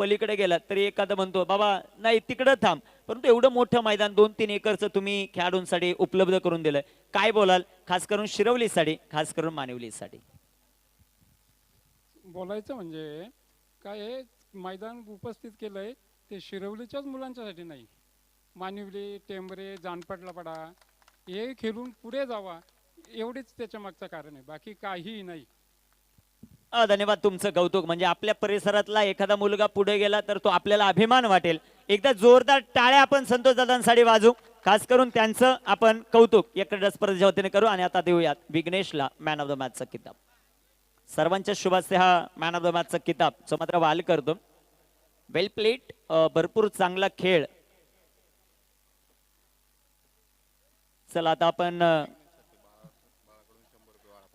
पलीकडे गेलात तरी एखादा म्हणतो बाबा नाही तिकडं थांब, परंतु एवढं मोठं मैदान 2-3 एकरचं तुम्ही खेळाडूंसाठी उपलब्ध करून दिलंय, काय बोलाल खास करून शिरवलीसाठी, खास करून मानिवलीसाठी? बोलायचं म्हणजे काय आहे, मैदान उपस्थित केलंय ते शिरवलीच्याच मुलांच्यासाठी नाही, मानिवली, टेंबरे, जानपाटलापाडा हे खेळून पुढे जावा एवढीच त्याच्या मागचं कारण आहे, बाकी काहीही नाही. धन्यवाद, तुमचं कौतुक. म्हणजे आपल्या परिसरातला एखादा मुलगा पुढे गेला तर तो आपल्याला अभिमान वाटेल. एकदा जोरदार टाळ्या आपण संतोष दादांसाठी वाजू, खास करून त्यांचं आपण कौतुक या क्रीडा स्पर्धेच्या वतीने करू. आणि आता देऊयात विघ्नेशला मॅन ऑफ द मॅचचा किताब. सर्वांच्या शुभास्ते हा मॅन ऑफ द मॅचचा किताब जो मात्र वाल करतो. वेल प्लेट, भरपूर चांगला खेळ. चला आता आपण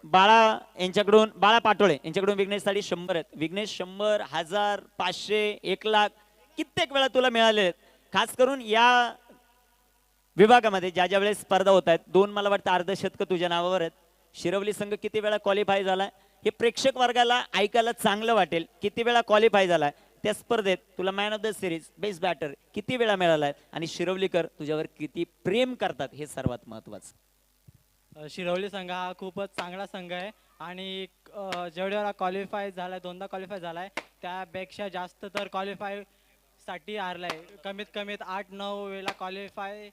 बाळा यांच्याकडून, बाळा पाटोळे यांच्याकडून विघ्नेशसाठी 100 आहेत. विघ्नेश 100, 1000, 500, 1,00,000 कित्येक वेळा तुला मिळाले. खास करून या विभागामध्ये ज्या ज्या वेळेस स्पर्धा होत आहेत, 2 मला वाटतं अर्धशतक तुझ्या नावावर आहेत. शिरवली संघ किती वेळा क्वालिफाय झालाय हे प्रेक्षक वर्गाला ऐकायला चांगलं वाटेल. किती वेळा क्वालिफाय झालाय त्या स्पर्धेत, तुला man of the series, best batter किती वेळा मिळालाय, आणि शिरवलीकर तुझ्यावर किती प्रेम करतात हे सर्वात महत्वाचं. शिरवली संघ हा खूपच चांगला संघ आहे आणि जेवढ्या वेळा क्वालिफाय झालाय, 2दा क्वालिफाय झालाय, त्यापेक्षा जास्त तर क्वालिफाय साठी हारलाय. कमीत कमीत 8-9 वेळा क्वालिफाय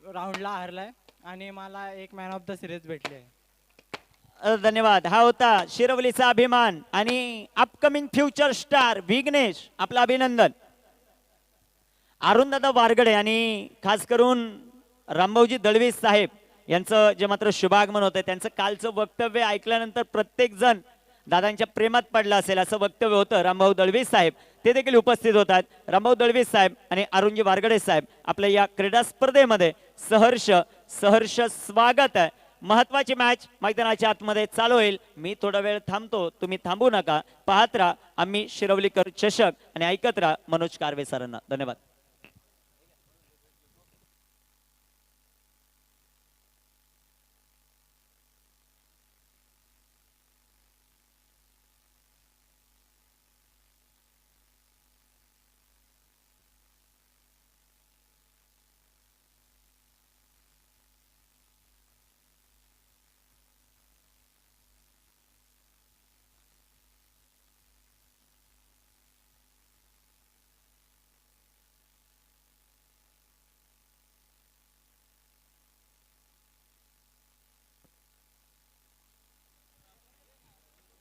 राऊंडला हारलाय आणि मला एक मॅन ऑफ द सिरीज भेटली आहे. धन्यवाद. हा होता शिरवलीचा अभिमान आणि अपकमिंग फ्युचर स्टार विघ्नेश, आपलं अभिनंदन. अरुणदादा वारगडे आणि खास करून रामभाऊजी दळवी साहेब यांचं जे मात्र शुभागमन होतं, त्यांचं कालचं वक्तव्य ऐकल्यानंतर प्रत्येक जण दादांच्या प्रेमात पडला असेल असं वक्तव्य होतं. रामभाऊ दळवी साहेब ते देखील उपस्थित होतात. रामभाऊ दळवी साहेब आणि अरुणजी वारगडे साहेब आपल्या या क्रीडा स्पर्धेमध्ये सहर्ष सहर्ष स्वागत आहे. महत्वाची मॅच मैदानाच्या आतमध्ये चालू होईल. मी थोडा वेळ थांबतो, तुम्ही थांबू नका. पाहत राहा आम्ही शिरवलीकर चषक आणि ऐकत राहा मनोज कारवे सरांना. धन्यवाद.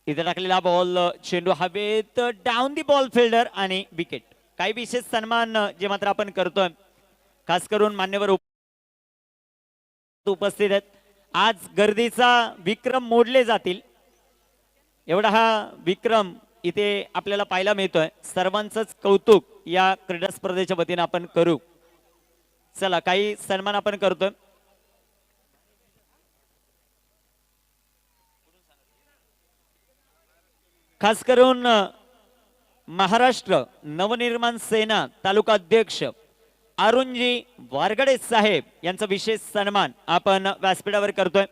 इथे टाकलेला बॉल, चेंडू हवेत, डाऊन दी बॉल फिल्डर आणि विकेट. काही विशेष सन्मान जे मात्र आपण करतोय, खास करून मान्यवर उपस्थित आहेत. आज गर्दीचा विक्रम मोडले जातील एवढा हा विक्रम इथे आपल्याला पाहायला मिळतोय. सर्वांचंच कौतुक या क्रीडा स्पर्धेच्या वतीने आपण करू. चला काही सन्मान आपण करतोय. खास करून महाराष्ट्र नवनिर्माण सेना तालुका अध्यक्ष अरुणजी वारगडे साहेब यांचा विशेष सन्मान आपण व्यासपीठावर करतोय.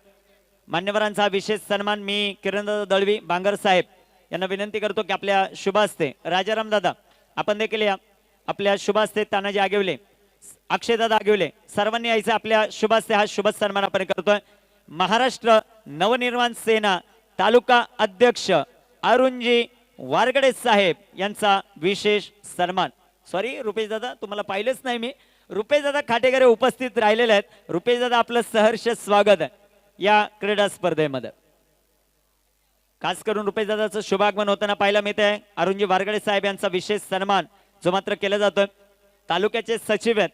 मान्यवरांचा विशेष सन्मान मी किरणदादा दळवी बांगर साहेब यांना विनंती करतो की आपल्या शुभास्ते, राजाराम दादा आपण देखील या, आपल्या शुभास्ते तानाजी आगिवले, अक्षय दादा आगिवले सर्वांनी यायचं. आपल्या शुभास्ते हा शुभ सन्मान आपण करतोय. महाराष्ट्र नवनिर्माण सेना तालुका अध्यक्ष अरुणजी वारगडे साहेब यांचा विशेष सन्मान. सॉरी रुपेश दादा, तुम्हाला पाहिलंच नाही मी. रुपेश दादा खाटेकरे उपस्थित राहिलेले आहेत. रुपेश दादा आपलं सहर्ष स्वागत आहे या क्रीडा स्पर्धेमध्ये. खास करून रुपेश दादाचं शुभागमन होताना पाहायला मिळत आहे. अरुणजी वारगडे साहेब यांचा विशेष सन्मान जो मात्र केला जातोय. तालुक्याचे सचिव आहेत,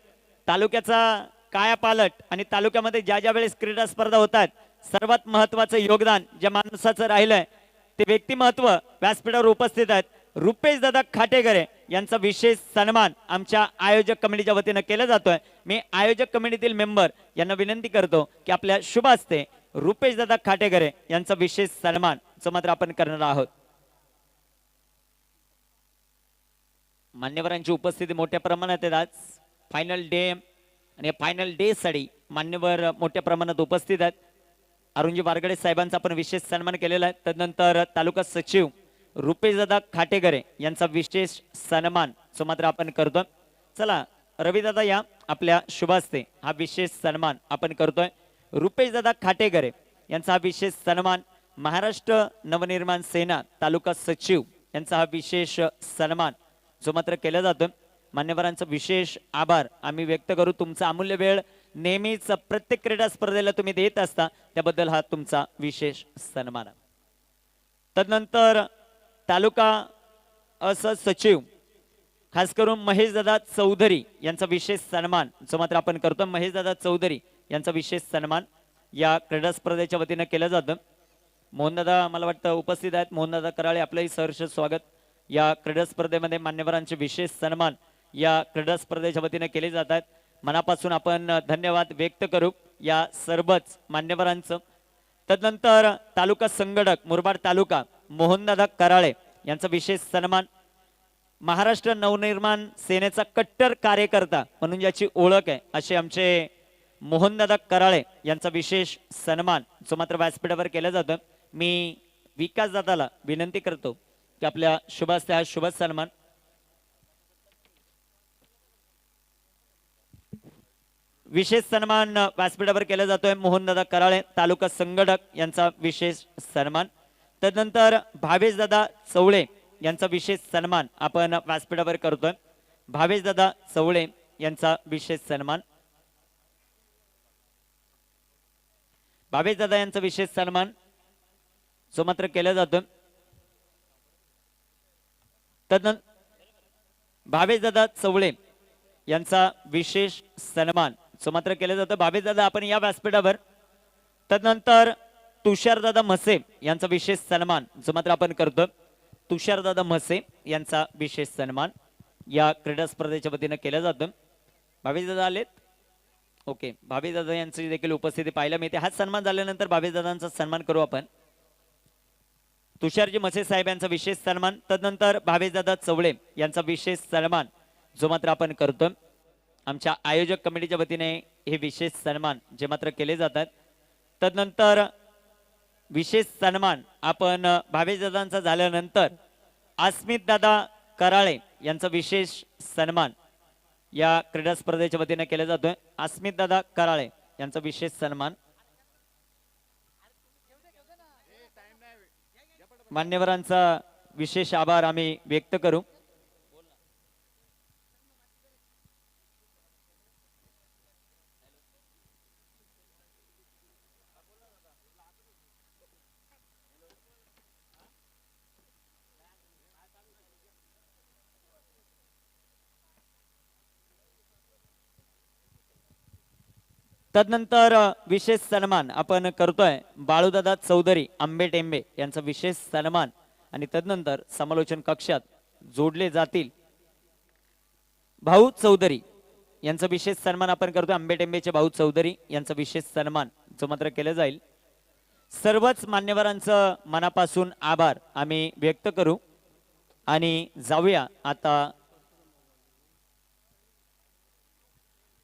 तालुक्याचा कायापालट आणि तालुक्यामध्ये ज्या ज्या वेळेस क्रीडा स्पर्धा होतात सर्वात महत्वाचं योगदान ज्या माणसाचं राहिलंय ते व्यक्तिमत्व व्यासपीठावर उपस्थित आहेत. रुपेश दादा खाटेकरे यांचा विशेष सन्मान आमच्या आयोजक कमिटीच्या वतीने केला जातोय. मी आयोजक कमिटीतील मेंबर यांना विनंती करतो की आपल्या शुभ हस्ते रुपेश दादा खाटेकरे यांचा विशेष सन्मान जो मात्र आपण करणार आहोत. मान्यवरांची उपस्थिती मोठ्या प्रमाणात आहे. आज फायनल डे आणि फायनल डे साठी मान्यवर मोठ्या प्रमाणात उपस्थित आहेत. अरुणजी वारगडे साहेबांचा आपण विशेष सन्मान केलेला आहे. तदनंतर तालुका सचिव रुपेश दादा खाटेकरे यांचा विशेष सन्मान जो मात्र आपण करतोय. चला रविदादा या, आपल्या शुभास्ते हा विशेष सन्मान आपण करतोय. रुपेश दादा खाटेकरे यांचा हा विशेष सन्मान, महाराष्ट्र नवनिर्माण सेना तालुका सचिव यांचा हा विशेष सन्मान जो मात्र केला जातो. मान्यवरांचा विशेष आभार आम्ही व्यक्त करू. तुमचा अमूल्य वेळ नेहमीच प्रत्येक क्रीडा स्पर्धेला तुम्ही देत असता, त्याबद्दल हा तुमचा विशेष सन्मान. तदनंतर तालुका सचिव खास करून महेशदादा चौधरी यांचा विशेष सन्मान जो मात्र आपण करतो. महेशदादा चौधरी यांचा विशेष सन्मान या क्रीडा स्पर्धेच्या वतीनं केलं जातं. मोहनदादा मला वाटतं उपस्थित आहेत. मोहनदादा कराळे आपलंही सहर्ष स्वागत. या क्रीडा स्पर्धेमध्ये मान्यवरांचे विशेष सन्मान या क्रीडा स्पर्धेच्या वतीने केले जात आहेत. मनापासून आपण धन्यवाद व्यक्त करू या सर्वच मान्यवरांचं. तदनंतर तालुका संघटक मुरबाड तालुका मोहनदादा कराळे यांचा विशेष सन्मान, महाराष्ट्र नवनिर्माण सेनेचा कट्टर कार्यकर्ता म्हणून ज्याची ओळख आहे असे आमचे मोहनदादा कराळे यांचा विशेष सन्मान जो मात्र व्यासपीठावर केला जातो. मी विकास दादाला विनंती करतो की आपल्या शुभास्ते हा शुभ सन्मान विशेष सन्मान व्यासपीठावर केला जातोय. मोहनदादा कराळे तालुका संघटक यांचा विशेष सन्मान. तदनंतर भावेशदादा चवळे यांचा विशेष सन्मान आपण व्यासपीठावर करतोय. भावेशदादा चवळे यांचा विशेष सन्मान, भावेशदादा यांचा विशेष सन्मान जो मात्र केला जातो. तदनंतर भावेशदादा चवळे यांचा विशेष सन्मान जो मात्र केला जातो. भावेशदादा आपण या व्यासपीठावर. तदनंतर तुषारदादा म्हसे यांचा विशेष सन्मान जो मात्र आपण करतो. तुषारदादा म्हसे यांचा विशेष सन्मान या क्रीडा स्पर्धेच्या वतीने केला जातो. भावेशदादा आलेत. ओके, भावेशदादा यांची देखील उपस्थिती पाहायला मिळते. हा सन्मान झाल्यानंतर भावेशदादांचा सन्मान करू आपण. तुषारजी म्हसे साहेब यांचा विशेष सन्मान. तदनंतर भावेशदादा चवळे यांचा विशेष सन्मान जो मात्र आपण करतो. आमच्या आयोजक कमिटीच्या वतीने हे विशेष सन्मान जे मात्र केले जातात. तदनंतर विशेष सन्मान आपण भावेशदादांचा झाल्यानंतर अस्मित दादा कराळे यांचा विशेष सन्मान या क्रीडा स्पर्धेच्या वतीने केला जातोय. अस्मित दादा कराळे यांचा विशेष सन्मान. मान्यवरांचा विशेष आभार आम्ही व्यक्त करू. तदनंतर विशेष सन्मान आपण करतोय बाळूदादा चौधरी आंबे टेंबे यांचा विशेष सन्मान. आणि तदनंतर समालोचन कक्षात जोडले जातील भाऊ चौधरी यांचा विशेष सन्मान आपण करतोय. आंबे टेंबेचे भाऊ चौधरी यांचा विशेष सन्मान जो मात्र केला जाईल. सर्वच मान्यवरांचं मनापासून आभार आम्ही व्यक्त करू आणि जाऊया आता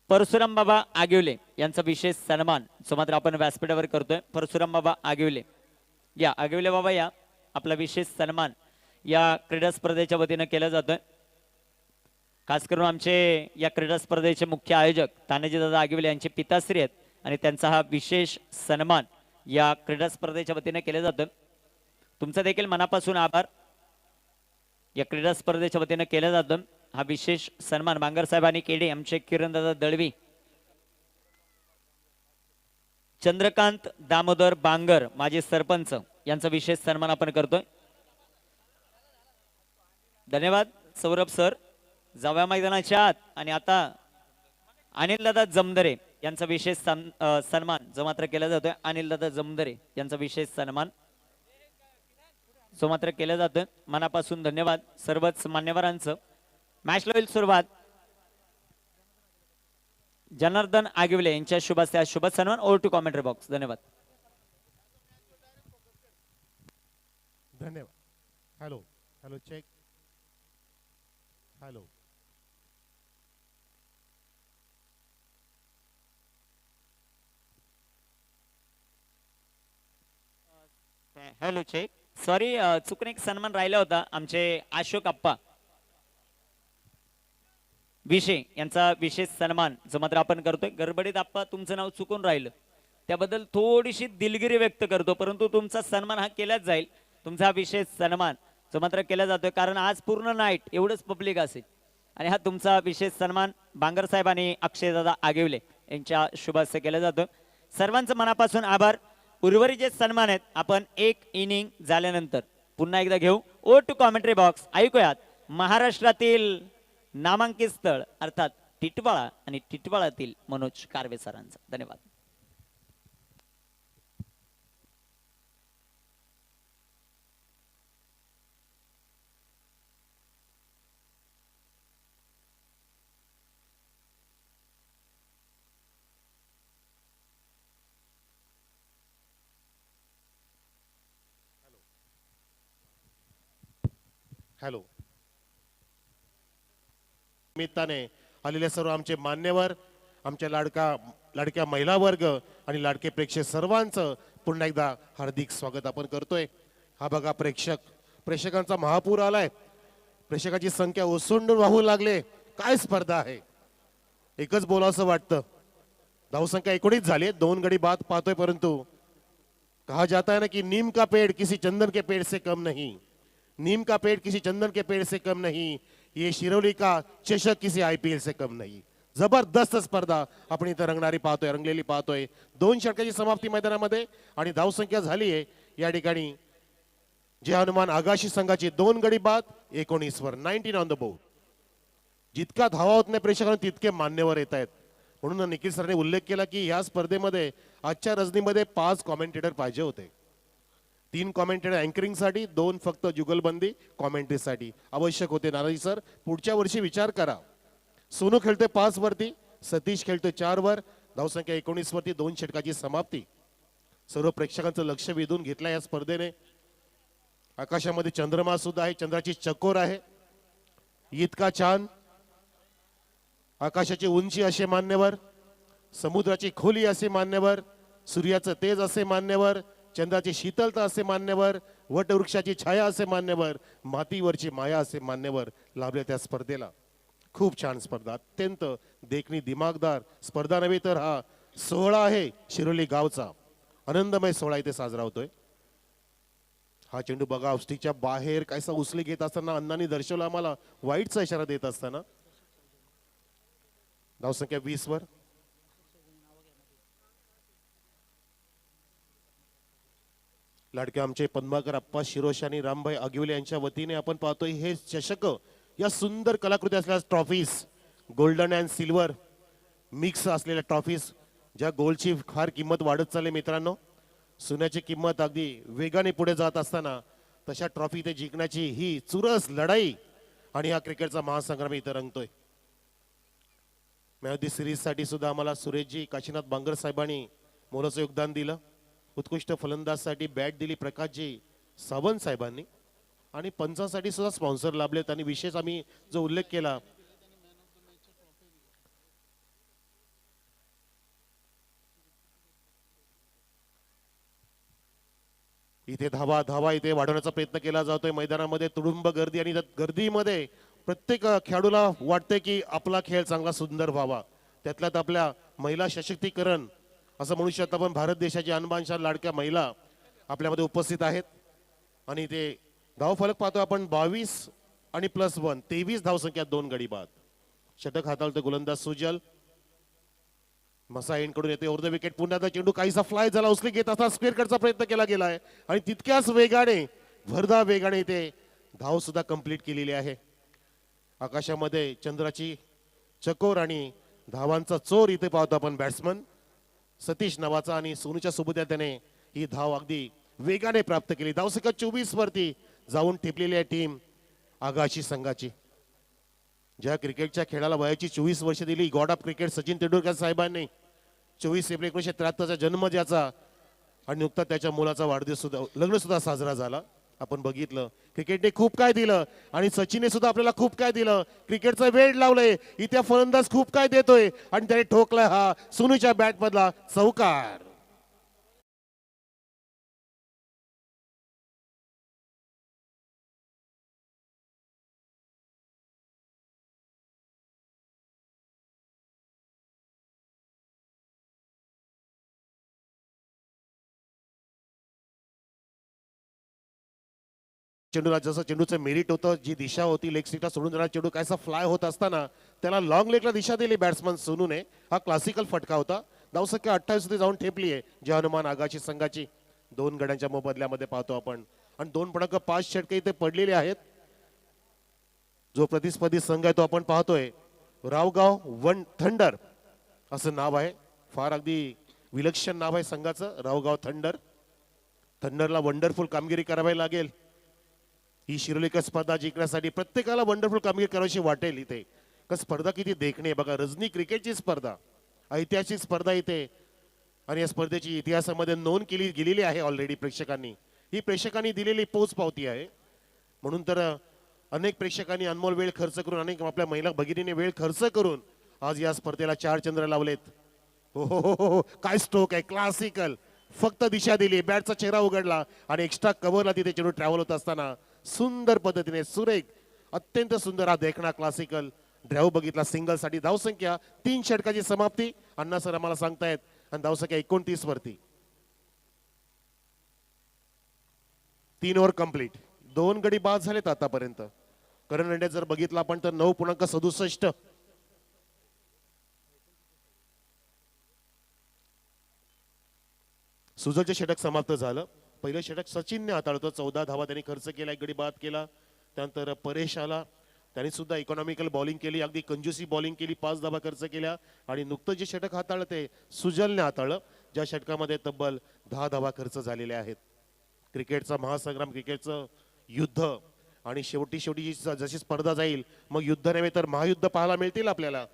परशुराम बाबा आगिवले यांचा विशेष सन्मान जो मात्र आपण व्यासपीठावर करतोय. परशुराम बाबा आगिवले या, आगिवले बाबा या, आपला विशेष सन्मान या क्रीडा स्पर्धेच्या वतीने केला जातोय. खास करून आमचे या क्रीडा स्पर्धेचे मुख्य आयोजक तानाजी दादा आगिवले यांचे पिताश्री आहेत आणि त्यांचा हा विशेष सन्मान या क्रीडा स्पर्धेच्या वतीने केला जातोय. तुमचा देखील मनापासून आभार या क्रीडा स्पर्धेच्या वतीने केला जातो. हा विशेष सन्मान बांगर साहेब आणि केडे आमचे किरणदादा दळवी, चंद्रकांत दामोदर बांगर माजी सरपंच यांचा विशेष सन्मान आपण करतोय. धन्यवाद सौरभ सर. जाव्या मैदानाच्या आत आणि आता अनिलदादा जमदरे यांचा विशेष सन्मान जो मात्र केला जातोय. अनिलदादा जमदरे यांचा विशेष सन्मान जो मात्र केला जातोय. मनापासून धन्यवाद सर्वच मान्यवरांचं. मॅचला होईल सुरुवात. जनार्दन आगिवले यांच्या शुभास्ते शुभ सन्मान. Over to commentary box. धन्यवाद. धन्यवाद. Hello hello check. Hello hello check. Sorry, चुकून एक सन्मान राहिला होता. आमचे अशोक अप्पा विषय यांचा विशेष सन्मान जो मात्र आपण करतोय. गडबडीत आप्पा तुमचं नाव चुकून राहिलं त्याबद्दल थोडीशी दिलगिरी व्यक्त करतो, परंतु तुमचा सन्मान हा केलाच जाईल. तुमचा हा विशेष सन्मान जो मात्र केला जातोय, कारण आज पूर्ण नाईट एवढंच पब्लिक असेल आणि हा तुमचा विशेष सन्मान बांगर साहेब आणि अक्षयदादा आगिवले यांच्या शुभ हस्ते केला जातो. सर्वांचं मनापासून आभार. उर्वरित जे सन्मान आहेत आपण एक इनिंग झाल्यानंतर पुन्हा एकदा घेऊ. ओ टू कॉमेंट्री बॉक्स ऐकूयात महाराष्ट्रातील नामांकित स्थळ अर्थात टिटवाळा आणि टिटवाळातील मनोज कारवे सरांचा. धन्यवाद. हॅलो. निमित्ताने आलेले सर्व आमचे मान्यवर, आमच्या लाडक्या महिला वर्ग आणि लाडके प्रेक्षक सर्वांचं पुन्हा एकदा हार्दिक स्वागत आपण करतोय. हा बघा प्रेक्षकांचा महापूर आलाय. प्रेक्षकांची संख्या ओसंडून वाहू लागले. काय स्पर्धा आहे, एकच बोलावंसं वाटतं. धावसंख्या 19 झाली, 2 गडी बाद पाहतोय, परंतु कहा जाता है ना कि नीम का पेड़ किसी चंदन के पेड़ से कम नहीं, नीम का पेड़ किसी चंदन के पेड़ से कम नहीं, ये शिरोली का चषक किसी आयपीएल से कम नहीं. जबरदस्त स्पर्धा आपण इथं रंगलेली पाहतोय. 2 षटकाची समाप्ती मैदानामध्ये आणि धावसंख्या झाली आहे या ठिकाणी जे हनुमान आगाशी संघाची 2 गडी बाद 19 वर 19 ऑन द बोर्ड. जितका धावा होत नाही प्रेक्षकांना तितके मान्यवर येत आहेत. म्हणून निखिल सरने उल्लेख केला की या स्पर्धेमध्ये आजच्या रजनीमध्ये 5 कॉमेंटेटर पाहिजे होते. 3 कॉमेंटेटर अँकरिंग साठी, 2 फक्त जुगलबंदी कॉमेंट्रीसाठी आवश्यक होते. नाराजी सर, पुढच्या वर्षी विचार करा. सोनू खेळतोय 5 वरती, सतीश खेळतोय 4 वर, धावसंख्या 19 वरती 2 षटकाची समाप्ती. सर्व प्रेक्षकांचं लक्ष वेधून घेतलं या स्पर्धेने. आकाशामध्ये चंद्रमा सुद्धा आहे, चंद्राची चकोर आहे. इतका छान आकाशाची उंची असे मान्यवर, समुद्राची खोली असे मान्यवर, सूर्याचं तेज असे मान्यवर, चंद्राची शीतलता असे मान्यवर, वटवृक्षाची छाया असे मान्यवर, मातीवरची माया असे मान्यवर लाभले त्या स्पर्धेला. खूप छान स्पर्धा, अत्यंत देखणी दिमागदार स्पर्धा नव्हे तर हा सोहळा आहे शिरोली गावचा. आनंदमय सोहळा इथे साजरा होतोय. हा चेंडू बघा स्टिकच्या बाहेर कायसा उचली घेत असताना अण्णांनी दर्शवला आम्हाला वाईटचा इशारा देत असताना. धावसंख्या 20 वर. लाडके आमचे पद्माकर अप्पा शिरोश आणि रामभाई आगिवले यांच्या वतीने आपण पाहतोय हे चषक या सुंदर कलाकृती असलेल्या trophies, golden and silver mix असलेल्या ट्रॉफीज, ज्या गोल्डची फार किंमत वाढत चालली मित्रांनो. सोन्याची किंमत अगदी वेगाने पुढे जात असताना तशा ट्रॉफी इथे जिंकण्याची ही चुरस लढाई आणि हा क्रिकेटचा महासंग्राम इथे रंगतोय. मॅच ऑफ द सिरीज साठी सुद्धा आम्हाला सुरेशजी काशीनाथ बांगर साहेबांनी मोलाचं योगदान दिलं. उत्कृष्ट फलंदाजसाठी बॅट दिली प्रकाशजी सावंत साहेबांनी आणि पंचांसाठी सुद्धा स्पॉन्सर लाभले. त्यांनी विशेष आम्ही जो उल्लेख केला इथे धावा इथे वाढवण्याचा प्रयत्न केला जातोय. मैदानामध्ये तुडुंब गर्दी आणि गर्दीमध्ये प्रत्येक खेळाडूला वाटते की आपला खेळ चांगला सुंदर व्हावा. त्यातल्यात आपल्या महिला सशक्तीकरण असं म्हणू शकतो आपण. भारत देशाची अनबानशान लाडक्या महिला आपल्यामध्ये उपस्थित आहेत आणि ते धावफलक पाहतो आपण 22 आणि +1 23 धावसंख्या 2 गडी बाद. षटक हाताळतो गोलंदाज सुजल. मसा एंडकडून येते ओव्हर द विकेट. पुन्हा चेंडू काहीसा फ्लाय झाला, उचली घेत असता स्क्वेअर कटचा प्रयत्न केला गेलाय आणि तितक्याच वेगाने भरधाव वेगाने ते धाव सुद्धा कंप्लीट केलेली आहे. आकाशामध्ये चंद्राची चकोर आणि धावांचा चोर इथे पाहतो आपण. बॅट्समन सतीश नावाचा आणि सोनूच्या सोबत त्याने ही धाव अगदी वेगाने प्राप्त केली. धावसंख्या 24 वरती जाऊन टिपलेली आहे टीम आगाशी संघाची. ज्या क्रिकेटच्या खेळाला वयाची 24 वर्ष दिली God of cricket Sachin Tendulkar साहेबांनी, 24 एप्रिल 1973चा जन्म ज्याचा आणि नुकता त्याच्या मुलाचा वाढदिवस सुद्धा लग्न सुद्धा साजरा झाला. आपण बघितलं क्रिकेटने खूप काय दिलं आणि सचिनने सुद्धा आपल्याला खूप काय दिलं. क्रिकेटचा वेळ लावलंय, इथे फलंदाज खूप काय देतोय आणि त्याने ठोकलाय हा सोनूच्या बॅट मधला चौकार. चेंडूला जसं चेंडूचं मेरिट होतं, जी दिशा होती लेग स्टिकला सोडून जाणारा चेंडू कायसा फ्लाय होत असताना त्याला लॉंग लेगला दिशा दिली बॅट्समन सोनूने. हा क्लासिकल फटका होता. धावसंख्या 28 मध्ये जाऊन ठेपली आहे जय हनुमान आगाशी संघाची. 2 गड्यांच्या मोबदल्यामध्ये पाहतो आपण आणि 2.5 षटके इथे पडलेले आहेत. जो प्रतिस्पर्धी संघ आहे तो आपण पाहतोय रावगाव वन थंडर असं नाव आहे. फार अगदी विलक्षण नाव आहे संघाचं, रावगाव थंडर. थंडरला वंडरफुल कामगिरी करावी लागेल. ही शिरोलीकर स्पर्धा जिंकण्यासाठी प्रत्येकाला वंडरफुल कामगिरी करायची वाटेल इथे. का स्पर्धा किती देखणे बघा. रजनी क्रिकेटची स्पर्धा, ऐतिहासिक स्पर्धा इथे आणि या स्पर्धेची इतिहासामध्ये नोंद केली गेलेली आहे ऑलरेडी प्रेक्षकांनी. ही प्रेक्षकांनी दिलेली पोच पावती आहे. म्हणून तर अनेक प्रेक्षकांनी अनमोल वेळ खर्च करून, अनेक आपल्या महिला भगिनीने वेळ खर्च करून आज या स्पर्धेला 4 चंद्र लावलेत. हो हो हो हो, काय स्ट्रोक आहे, क्लासिकल. फक्त दिशा दिली, बॅटचा चेहरा उघडला आणि एक्स्ट्रा कव्हरला तिथे चेंडू ट्रॅव्हल होत असताना सुंदर पद्धतीने सुरेख, अत्यंत सुंदर हा देखणा क्लासिकल ड्राईव्ह बघितला. सिंगल साठी धावसंख्या 3 षटकाची समाप्ती अण्णा सर आम्हाला सांगतायत आणि धावसंख्या 29 वरती. 3 ओव्हर कंप्लीट. 2 गडी बाद झालेत आतापर्यंत. करण रेड्डी जर बघितला आपण तर 9.67. सुजलचे षटक समाप्त झालं. पहिलं षटक सचिनने हाताळतो. 14 धावा त्यांनी खर्च केला, 1 गडी बाद केला. त्यानंतर परेश आला, त्यांनी सुद्धा इकॉनॉमिकल बॉलिंग केली, अगदी कंजूसी बॉलिंग केली, 5 धावा खर्च केल्या. आणि नुकतं जे षटक हाताळलं ते सुजलने हाताळलं, ज्या षटकामध्ये तब्बल 10 धावा खर्च झालेल्या आहेत. क्रिकेटचा महासंग्राम, क्रिकेटचं युद्ध आणि शेवटी जशी स्पर्धा जाईल मग युद्ध नव्हे तर महायुद्ध पाहायला मिळतील आपल्याला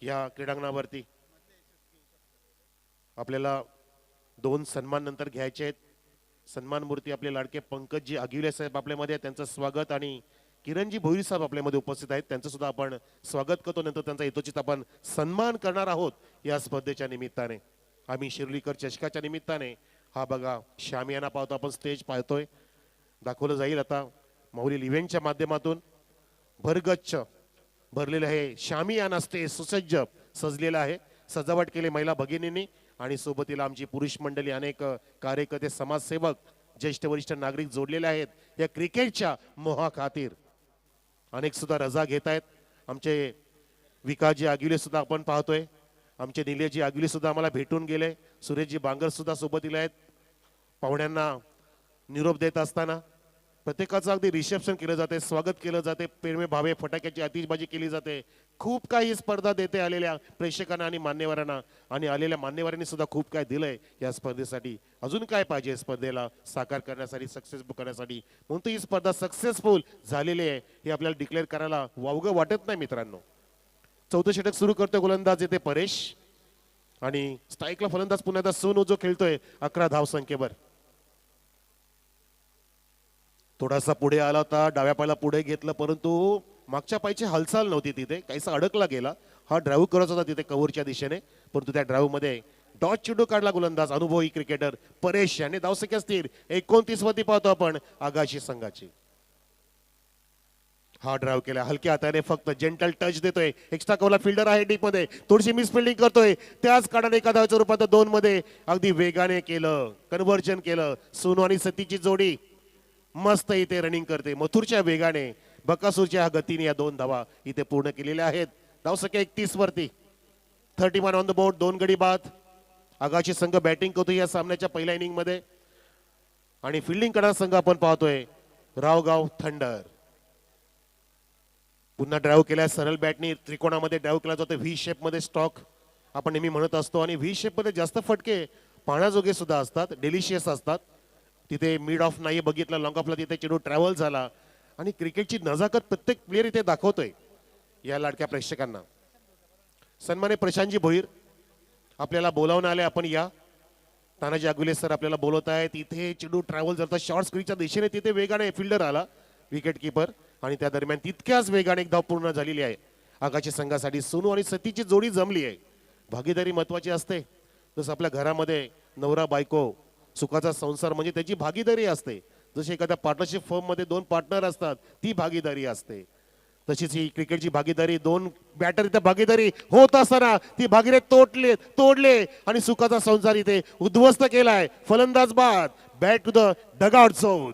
या क्रीडांगणावरती. आपल्याला 2 सन्मान नंतर घ्यायचे आहेत. सन्मान मूर्ती आपले लाडके पंकजी आगिले साहेब आपल्यामध्ये आहेत, त्यांचं स्वागत. आणि किरणजी भोईर साहेब आपल्यामध्ये उपस्थित आहेत, त्यांचं सुद्धा आपण स्वागत करतो. नंतर त्यांचा यथोचित आपण सन्मान करणार आहोत या स्पर्धेच्या निमित्ताने. आम्ही शिर्लीकर चषकाच्या निमित्ताने हा बघा शामियाना पाहतो आपण, स्टेज पाहतोय. दाखवलं जाईल आता मौलिल इव्हेंटच्या माध्यमातून. भरगच्च भरलेलं आहे शामियाना स्टेज, सुसज्ज सजलेलं आहे. सजावट केली महिला भगिनींनी आणि सोबतीला आमची पुरुष मंडळी, अनेक कार्यकर्ते, समाजसेवक, ज्येष्ठ वरिष्ठ नागरिक जोडलेले आहेत या क्रिकेटच्या मोहा खातीर. अनेक सुद्धा रजा घेत आहेत. आमचे विकासजी आगिले सुद्धा आपण पाहतोय, आमचे निलेशजी आगिले सुद्धा आम्हाला भेटून गेले. सुरेशजी बांगर सुद्धा सोबतीला आहेत. पाहुण्यांना निरोप देत असताना प्रत्येकाचं अगदी रिसेप्शन केलं जाते, स्वागत केलं जाते, प्रेमे भावे फटाक्याची आतिषबाजी केली जाते. खूप काही स्पर्धा देते आलेल्या प्रेक्षकांना आणि मान्यवरांना, आणि आलेल्या मान्यवरांनी सुद्धा खूप काय दिलंय या स्पर्धेसाठी. अजून काय पाहिजे स्पर्धेला साकार करण्यासाठी, सक्सेसफुल करण्यासाठी. म्हणून ही स्पर्धा सक्सेसफुल झालेली आहे हे आपल्याला डिक्लेअर करायला वावगं वाटत नाही मित्रांनो. 4थं षटक सुरू करतोय गोलंदाज येते परेश आणि स्ट्राईकला फलंदाज पुन्हा एकदा सोनू जो खेळतोय 11 धावसंख्येवर. थोडासा पुढे आला होता, डाव्या पायाला पुढे घेतलं, परंतु मागच्या पायची हालचाल नव्हती तिथे, काहीसा अडकला गेला. हा ड्राईव्ह करत होता तिथे कव्हरच्या दिशेने, परंतु त्या ड्राईव्ह मध्ये डॉट चेंडू काढला गोलंदाज अनुभवी क्रिकेटर परेश याने. धावसंख्या स्थिर 29 वरती पाहतो आपण आगाशी संघाची. हा ड्राईव्ह केला हलक्या हाताने, फक्त जेंटल टच देतोय. एक्स्ट्रा कव्हरला फिल्डर आहे डीप मध्ये, थोडीशी मिस फिल्डिंग करतोय. त्याच काढाने एका धावेच्या रूपात 2 मध्ये अगदी वेगाने केलं, कन्व्हर्जन केलं. सोनू आणि सतीची जोडी मस्त इथे रनिंग करते. मथुरच्या वेगाने, बकासूरच्या गतीने या 2 धावा इथे पूर्ण केलेल्या आहेत. धावसंख्या 31 वरती. 31 ऑन द बोर्ड. 2 गडी बाद. आगाशी संघ बॅटिंग करतो या सामन्याच्या पहिल्या इनिंग मध्ये आणि फिल्डिंग करणारा संघ आपण पाहतोय रावगाव थंडर. पुन्हा ड्राईव्ह केलाय सरळ बॅटनी, त्रिकोणामध्ये ड्राईव्ह केला जातो. व्ही शेप मध्ये स्टॉक आपण नेहमी म्हणत असतो आणि व्ही शेप मध्ये जास्त फटके पाहण्याजोगे सुद्धा असतात, डेलिशियस असतात. तिथे मिड ऑफ नाही बघितलं, लॉंग ऑफला तिथे चेंडू ट्रॅव्हल झाला आणि क्रिकेटची नजाकत प्रत्येक प्लेअर इथे दाखवतोय या लाडक्या प्रेक्षकांना. सन्मान्य प्रशांतजी भोईर आपल्याला बोलावून आले, आपण या. तानाजी आगुले सर आपल्याला बोलवत आहेत. इथे चेंडू ट्रॅव्हल करता शॉर्ट स्क्रीनच्या दिशेने, तिथे वेगाने फिल्डर आला, विकेट किपर, आणि त्या दरम्यान तितक्याच वेगाने एक धाव पूर्ण झालेली आहे आगाशी संघासाठी. सोनू आणि सतीची जोडी जमली आहे. भागीदारी महत्वाची असते. जसं आपल्या घरामध्ये नवरा बायको सुखाचा संसार म्हणजे त्याची भागीदारी असते. जशी एखाद्या पार्टनरशिप फर्म मध्ये 2 पार्टनर असतात ती भागीदारी असते, तशीच ही क्रिकेटची भागीदारी. 2 बॅटर इथे भागीदारी होत असताना ती भागीदारी तोडले आणि सुखाचा संसार इथे उद्ध्वस्त केलाय. फलंदाज बाद. Back to the dugout zone.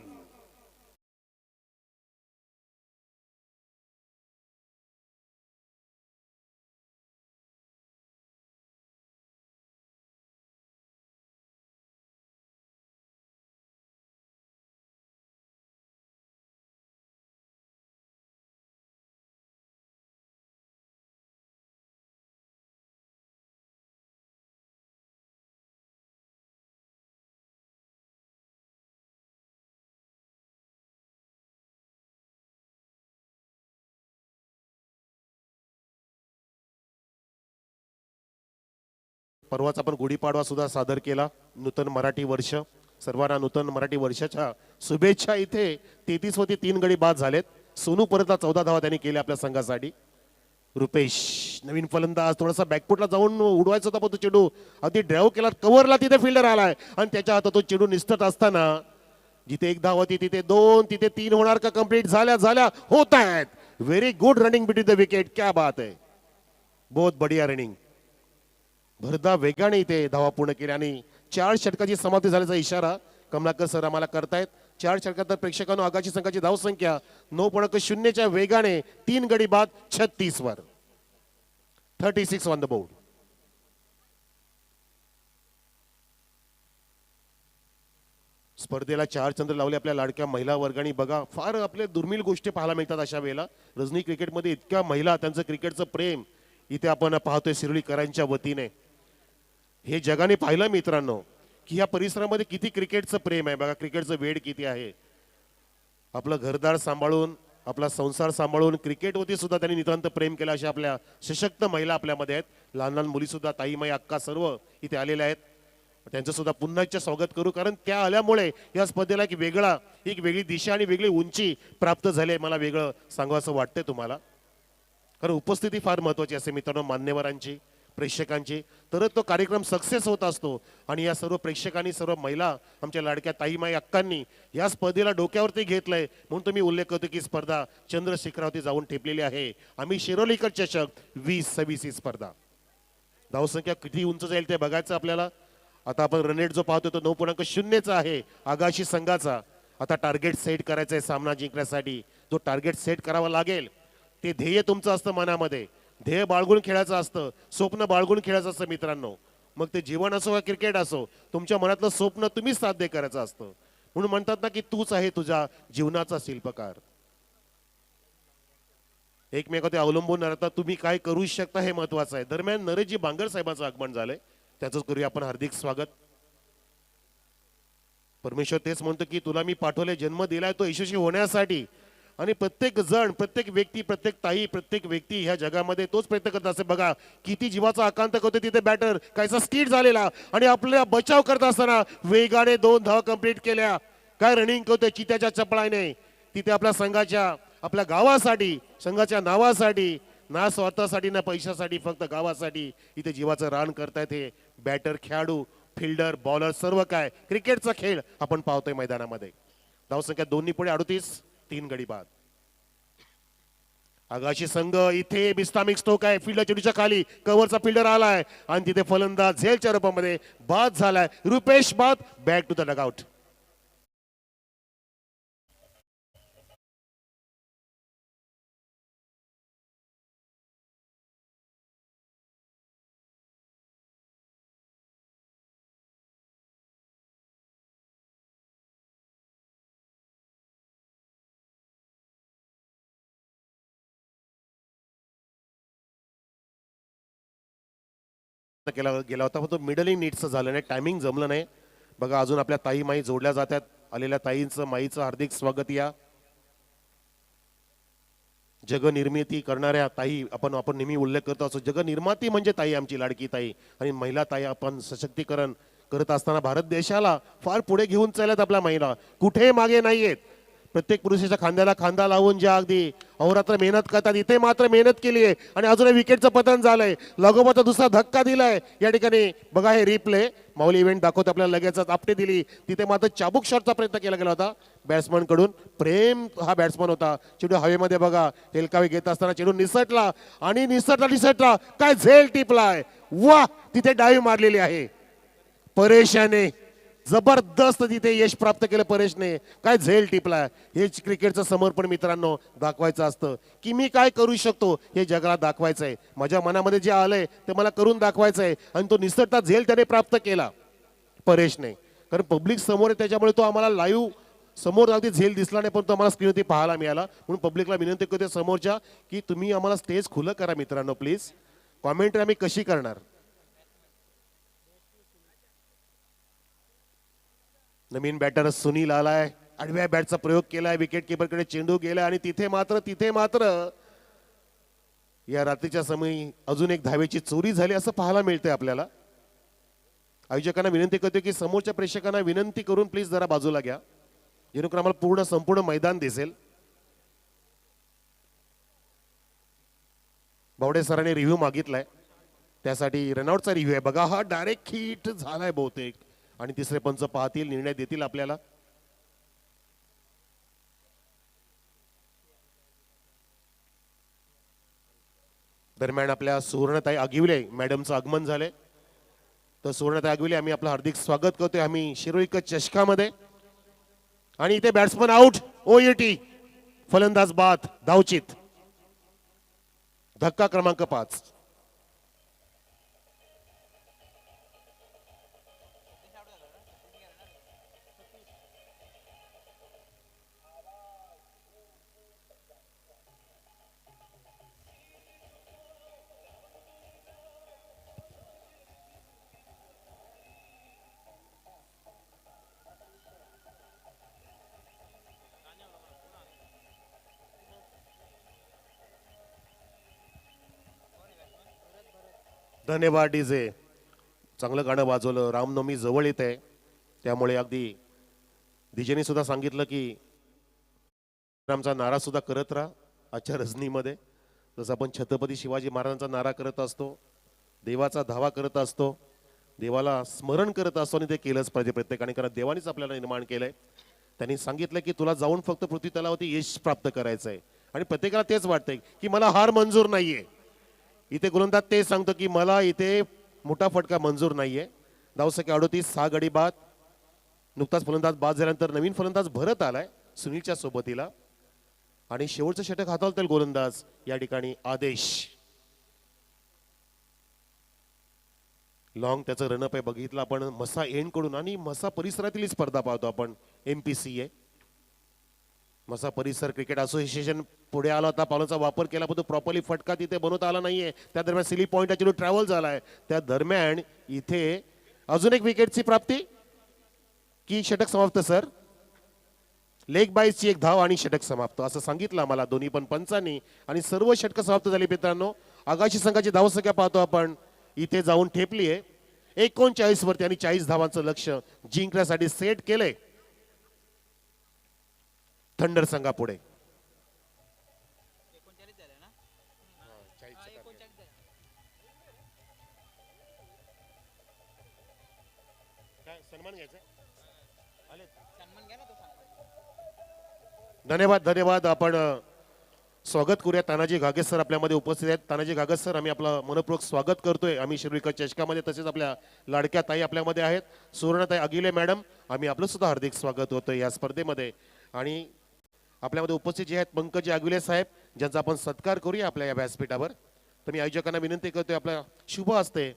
परवाच आपण गुढीपाडवा सुद्धा सादर केला. नूतन मराठी वर्ष, सर्वांना नूतन मराठी वर्षाच्या शुभेच्छा. इथे 33 वरती 3 गडी बाद झालेत. सोनू परतला 14 धावा त्यांनी केल्या आपल्या संघासाठी. रुपेश नवीन फलंदाज, थोडासा बॅकफुटला जाऊन उडवायचा होता पण तो चेंडू अगदी ड्राईव्ह केला, कव्हरला तिथे फिल्डर आलाय आणि त्याच्या हातात तो चेंडू निसटत असताना जिथे 1 धाव होती तिथे 2, तिथे 3 होणार का? कंप्लीट झाल्या होत आहेत. Very good running between the wicket. क्या बात है, बहुत बढ़िया रनिंग. भरदा वेगाने इथे धावा पूर्ण केल्या आणि 4 षटकाची समाप्ती झाल्याचा इशारा कमलाकर सर आम्हाला करतायत. 4 षटकात तर प्रेक्षकांनो आगाशी संघाची धावसंख्या 9.0च्या वेगाने 3 गडी बाद 36 वर. 36 ऑन द बोर्ड. स्पर्धेला 4 चंद्र लावले आपल्या लाडक्या महिला वर्गाने. बघा फार आपल्या दुर्मिळ गोष्टी पाहायला मिळतात अशा वेळेला. रजनी क्रिकेटमध्ये इतक्या महिला, त्यांचं क्रिकेटचं प्रेम इथे आपण पाहतोय शिरोलीकरांच्या वतीने. हे जगाने पाहिलं मित्रांनो की या परिसरामध्ये किती क्रिकेटचं प्रेम आहे. बघा क्रिकेटचं वेड किती आहे. आपलं घरदार सांभाळून, आपला संसार सांभाळून क्रिकेटवरती सुद्धा त्यांनी नितांत प्रेम केलं. अशा आपल्या सशक्त महिला आपल्यामध्ये आहेत. लहान लहान मुली सुद्धा, ताईमाई, अक्का सर्व इथे आलेल्या आहेत. त्यांचं सुद्धा पुन्हा एकदा स्वागत करू, कारण त्या आल्यामुळे या स्पर्धेला एक वेगळी दिशा आणि वेगळी उंची प्राप्त झाली. मला वेगळं सांगावं असं वाटतंय तुम्हाला, कारण उपस्थिती फार महत्वाची असते मित्रांनो, मान्यवरांची, प्रेक्षकांची, तरच तो कार्यक्रम सक्सेस होत असतो. आणि या सर्व प्रेक्षकांनी, सर्व महिला, आमच्या लाडक्या ताईमाई अक्कांनी या स्पर्धेला डोक्यावरती घेतलंय. म्हणून तुम्ही उल्लेख करतो की स्पर्धा चंद्रशिखरावरती जाऊन ठेपलेली आहे. आम्ही शिरोलीकर चषक 2026 ही स्पर्धा. धावसंख्या किती उंच जाईल ते बघायचं आपल्याला. आता आपण रनरेट जो पाहतो तो 9.0चा आहे आगाशी संघाचा. आता टार्गेट सेट करायचं आहे सामना जिंकण्यासाठी. जो टार्गेट सेट करावा लागेल ते ध्येय तुमचं असतं मनामध्ये. ध्येय बाळगून खेळायचं असतं, स्वप्न बाळगून खेळायचं असतं मित्रांनो. मग ते जीवन असो का क्रिकेट असो, तुमच्या मनातलं स्वप्न तुम्हीच साध्य करायचं असतं. म्हणून म्हणतात ना की तूच आहे तुझ्या जीवनाचा शिल्पकार. एकमेकांवर अवलंबून राहता तुम्ही काय करू शकता हे महत्वाचं आहे. दरम्यान नरेशजी बांगर साहेबांचं आगमन झालंय, त्याचंच करूया आपण हार्दिक स्वागत. परमेश्वर तेच म्हणतो की तुला मी पाठवले, जन्म दिलाय तो यशस्वी होण्यासाठी. आणि प्रत्येक जण, प्रत्येक व्यक्ती, प्रत्येक ताई, प्रत्येक व्यक्ती ह्या जगामध्ये तोच प्रयत्न करत असते. बघा किती जीवाचा आकांत करतो तिथे बॅटर, कायचा स्किट झालेला आणि आपला बचाव करत असताना वेगाने 2 धावा कंप्लीट केल्या. काय रनिंग करतोय चित्याच्या चपळाने तिथे आपल्या संघाच्या, आपल्या गावासाठी, संघाच्या नावासाठी, ना स्वार्थासाठी ना पैशासाठी, फक्त गावासाठी इथे जीवाचं रान करतायत हे बॅटर, खेळाडू, फिल्डर, बॉलर, सर्व काय क्रिकेटचा खेळ आपण पाहतोय मैदानामध्ये. धावसंख्या 2 पुढे 38, 3 गडी बाद. आगाशी संघ इथे बिस्तामिक स्टोक आहे. फिल्डर चेडूच्या खाली कव्हरचा फिल्डर आलाय आणि तिथे फलंदाज झेलच्या रूपामध्ये बाद झालाय. रुपेश बाद. Back to the dugout. गेला होता पण तो मिडलिंग नीटचं झालं नाही, टायमिंग जमलं नाही. बघा अजून आपल्या ताई माई जोडल्या जातात. आलेल्या ताईंचं, माईचं हार्दिक स्वागत. या जगनिर्मिती करणाऱ्या ताई आपण नेहमी उल्लेख करतो असो. जगनिर्माती म्हणजे ताई, आमची लाडकी ताई. आणि महिला ताई आपण सशक्तीकरण करत असताना भारत देशाला फार पुढे घेऊन चालल्यात आपल्या महिला, कुठे मागे नाहीयेत. प्रत्येक पुरुषाच्या खांद्याला खांदा लावून ज्या अगदी अहोरात्र मेहनत करतात, इथे मात्र मेहनत केली आहे आणि अजूनही विकेटचं पतन झालंय. लगोपाठ दुसरा धक्का दिलाय या ठिकाणी. बघा हे रिप्ले माऊली इव्हेंट दाखवतो आपल्याला. लगेच आपटे दिली तिथे मात्र चाबूक शॉटचा प्रयत्न केला गेला होता बॅट्समन कडून. प्रेम हा बॅट्समन होता. चेंडू हवेमध्ये बघा हेलकावी घेत असताना चेंडू निसटला आणि निसटला काय झेल टिपलाय. वा, तिथे डाईव्ह मारलेली आहे परेशाने. जबरदस्त तिथे यश प्राप्त केलं परेशने. काय झेल टिपलाय. हेच क्रिकेटचं समर्पण मित्रांनो दाखवायचं असतं की मी काय करू शकतो हे जगाला दाखवायचंय. माझ्या मनामध्ये जे आलंय ते मला करून दाखवायचंय. आणि तो निसटता झेल त्याने प्राप्त केला परेशने. कारण पब्लिक समोर आहे त्याच्यामुळे तो आम्हाला लाईव्ह समोर अगदी झेल दिसला नाही, पण तो आम्हाला स्क्रीनवरती पाहायला मिळाला. म्हणून पब्लिकला विनंती करते समोरच्या की तुम्ही आम्हाला स्टेज खुलं करा मित्रांनो प्लीज. कॉमेंट्री आम्ही कशी करणार. नवीन बॅटर सुनील आलाय, आडव्या बॅटचा प्रयोग केलाय, विकेट किपरकडे चेंडू गेला आणि तिथे मात्र या रात्रीच्या समयी अजून एक धावेची चोरी झाली असं पाहायला मिळतंय आपल्याला. आयोजकांना विनंती करतो की समोरच्या प्रेक्षकांना विनंती करून प्लीज जरा बाजूला घ्या, जेणेकरून आम्हाला संपूर्ण मैदान दिसेल. बावडे सरांनी रिव्ह्यू मागितलाय, त्यासाठी रनआउटचा रिव्ह्यू आहे. बघा हा डायरेक्ट हिट झालाय बहुतेक, आणि तिसरे पंच पाहतील, निर्णय देतील आपल्याला. दरम्यान आपल्या सुवर्णताई आगिवले मॅडमचं आगमन झाले. तर सुवर्णताई आगिवले आम्ही आपलं हार्दिक स्वागत करतोय आम्ही शिरोळीकर चषकामध्ये. आणि इथे बॅट्समन आउट, ओईटी, फलंदाज बाद, धावचित, धक्का क्रमांक 5. धन्यवाद डीजे, चांगलं गाणं वाजवलं. रामनवमी जवळ येत आहे, त्यामुळे अगदी डीजेने सुद्धा सांगितलं की रामचा नारा सुद्धा करत राहा आजच्या रजनीमध्ये. जसं आपण छत्रपती शिवाजी महाराजांचा नारा करत असतो, देवाचा धावा करत असतो, देवाला स्मरण करत असतो, आणि ते केलंच पाहिजे प्रत्येकाने, कारण देवानेच आपल्याला निर्माण केलंय. त्यांनी सांगितलं की तुला जाऊन फक्त पृथ्वी तलावरती यश प्राप्त करायचं आहे, आणि प्रत्येकाला तेच वाटतंय की मला हार मंजूर नाहीये. इथे गोलंदाज ते सांगतो की मला इथे मोठा फटका मंजूर नाहीये. धावसंख्या 38, 6 गडी बाद. नुकताच फलंदाज बाद झाल्यानंतर नवीन फलंदाज भरत आलाय सुनीलच्या सोबतीला, आणि शेवटचं षटक हाताळतील गोलंदाज या ठिकाणी आदेश. लॉंग त्याचं रनअप आहे, बघितलं आपण मसा एंड कडून, आणि मसा परिसरातील स्पर्धा पाहतो आपण. MPCA मसा परिसर क्रिकेट असोसिएशन पुढे आला होता, पावलाचा वापर केला, पण तो प्रॉपरली फटका तिथे बनवता आला नाहीये. त्या दरम्यान सिली पॉइंट ऍक्च्युअली ट्रॅव्हल झालाय. त्या दरम्यान इथे अजून एक विकेटची प्राप्ती की षटक समाप्त. सर लेग बाईसची एक धाव आणि षटक समाप्त असं सांगितलं आम्हाला दोन्ही पण पंचांनी, आणि सर्व षटक समाप्त झाली. मित्रांनो, आगाशी संघाची धावसंख्या पाहतो आपण, इथे जाऊन ठेपली आहे 39 वरती, आणि 40 धावांचं लक्ष जिंकण्यासाठी सेट केलंय थंडर संघापुढे. धन्यवाद धन्यवाद. आपण स्वागत करूया. तानाजी घागे सर आपल्यामध्ये उपस्थित आहेत. तानाजी घागे सर, आम्ही आपलं मनपूर्वक स्वागत करतोय आम्ही शिरोळीकर चषकामध्ये. तसेच आपल्या लाडक्या ताई आपल्यामध्ये आहेत, सुवर्णताई आगिले मॅडम, आम्ही आपलं सुद्धा हार्दिक स्वागत होतोय या स्पर्धेमध्ये. आणि आपल्यामध्ये उपस्थित जे आहेत पंकज आगिले साहेब, ज्यांचा आपण सत्कार करूया आपल्या या व्यासपीठावर. तर मी आयोजकांना विनंती करतोय आपल्या शुभ हस्ते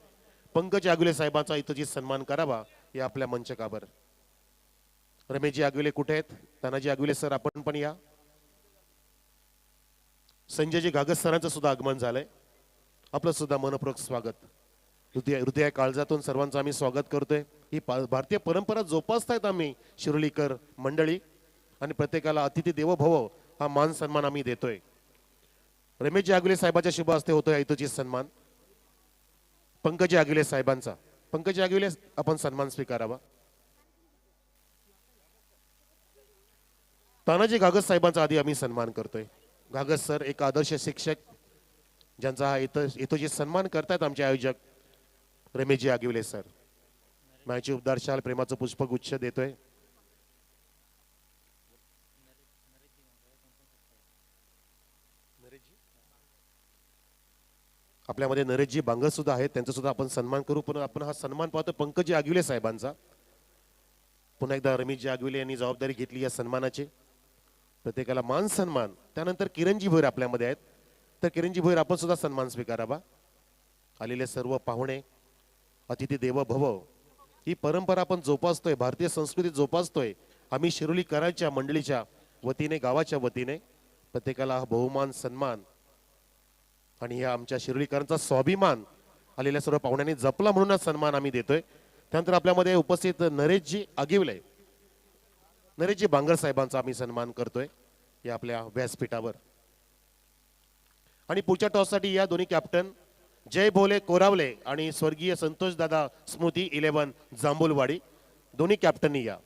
पंकज आगिले साहेबांचा इथं सन्मान करावा या आपल्या मंचकावर. रमेशजी आगिले कुठे आहेत? तानाजी आगिले सर आपण पण या. संजयजी घागस सरांचं सुद्धा आगमन झालंय, आपलं सुद्धा मनपूर्वक स्वागत. हृदय काळजातून सर्वांचं आम्ही स्वागत करतोय. ही भारतीय परंपरा जोपासतायत आम्ही शिरोलीकर मंडळी, आणि प्रत्येकाला अतिथी देवो भव हा मान सन्मान आम्ही देतोय. रमेशजी आगिले साहेबांच्या शुभ हस्ते होतोय इथंची सन्मान पंकजी आगिले साहेबांचा. पंकजी आगिले आपण सन्मान स्वीकारावा. तानाजी घागस साहेबांचा आधी आम्ही सन्मान करतोय. घागस सर एक आदर्श शिक्षक, ज्यांचा हा इथं सन्मान करतायत आमचे आयोजक रमेशजी आगिवले सर. माझी उबदार शाल प्रेमाचं पुष्पगुच्छ देतोय. आपल्यामध्ये नरेशजी बांगर सुद्धा आहेत, त्यांचा सुद्धा आपण सन्मान करू. पण आपण हा सन्मान पाहतो पंकजी आगिवले साहेबांचा. पुन्हा एकदा रमेशजी आगिवले यांनी जबाबदारी घेतली या सन्मानाची. प्रत्येकाला मान सन्मान. त्यानंतर किरणजी भोईर आपल्यामध्ये आहेत, तर किरणजी भोईर आपण सुद्धा सन्मान स्वीकारावा. आलेले सर्व पाहुणे, अतिथी देव भव, ही परंपरा आपण जोपासतोय, भारतीय संस्कृती जोपासतोय आम्ही शिरोलीकरांच्या मंडळीच्या वतीने, गावाच्या वतीने. प्रत्येकाला हा बहुमान सन्मान आणि या आमच्या शिरोलीकरांचा स्वाभिमान आलेल्या सर्व पाहुण्यांनी जपला म्हणून सन्मान आम्ही देतोय. त्यानंतर आपल्यामध्ये उपस्थित नरेशजी आगिवले, नरेशजी बांगर साहेबांचा आम्ही सन्मान करतोय या आपल्या व्यासपीठावर. आणि पुढच्या टॉससाठी या दोन्ही कॅप्टन जय भोले कोरावले आणि स्वर्गीय संतोष दादा स्मृती 11 जांभूलवाडी दोन्ही कॅप्टननी या.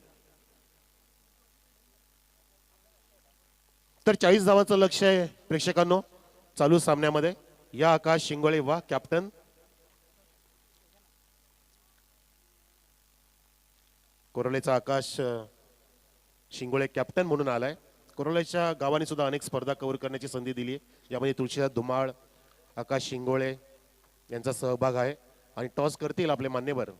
तर 40 धावांचं लक्ष आहे प्रेक्षकांनो चालू सामन्यामध्ये. या आकाश शिंगोळे वा कॅप्टन. कोरोलेचा आकाश शिंगोळे कॅप्टन म्हणून आलाय. कोरोलेच्या गावाने सुद्धा अनेक स्पर्धा कव्हर करण्याची संधी दिली आहे, यामध्ये तुळशीदास धुमाळ, आकाश शिंगोळे यांचा सहभाग आहे. आणि टॉस करतील आपले मान्यवर.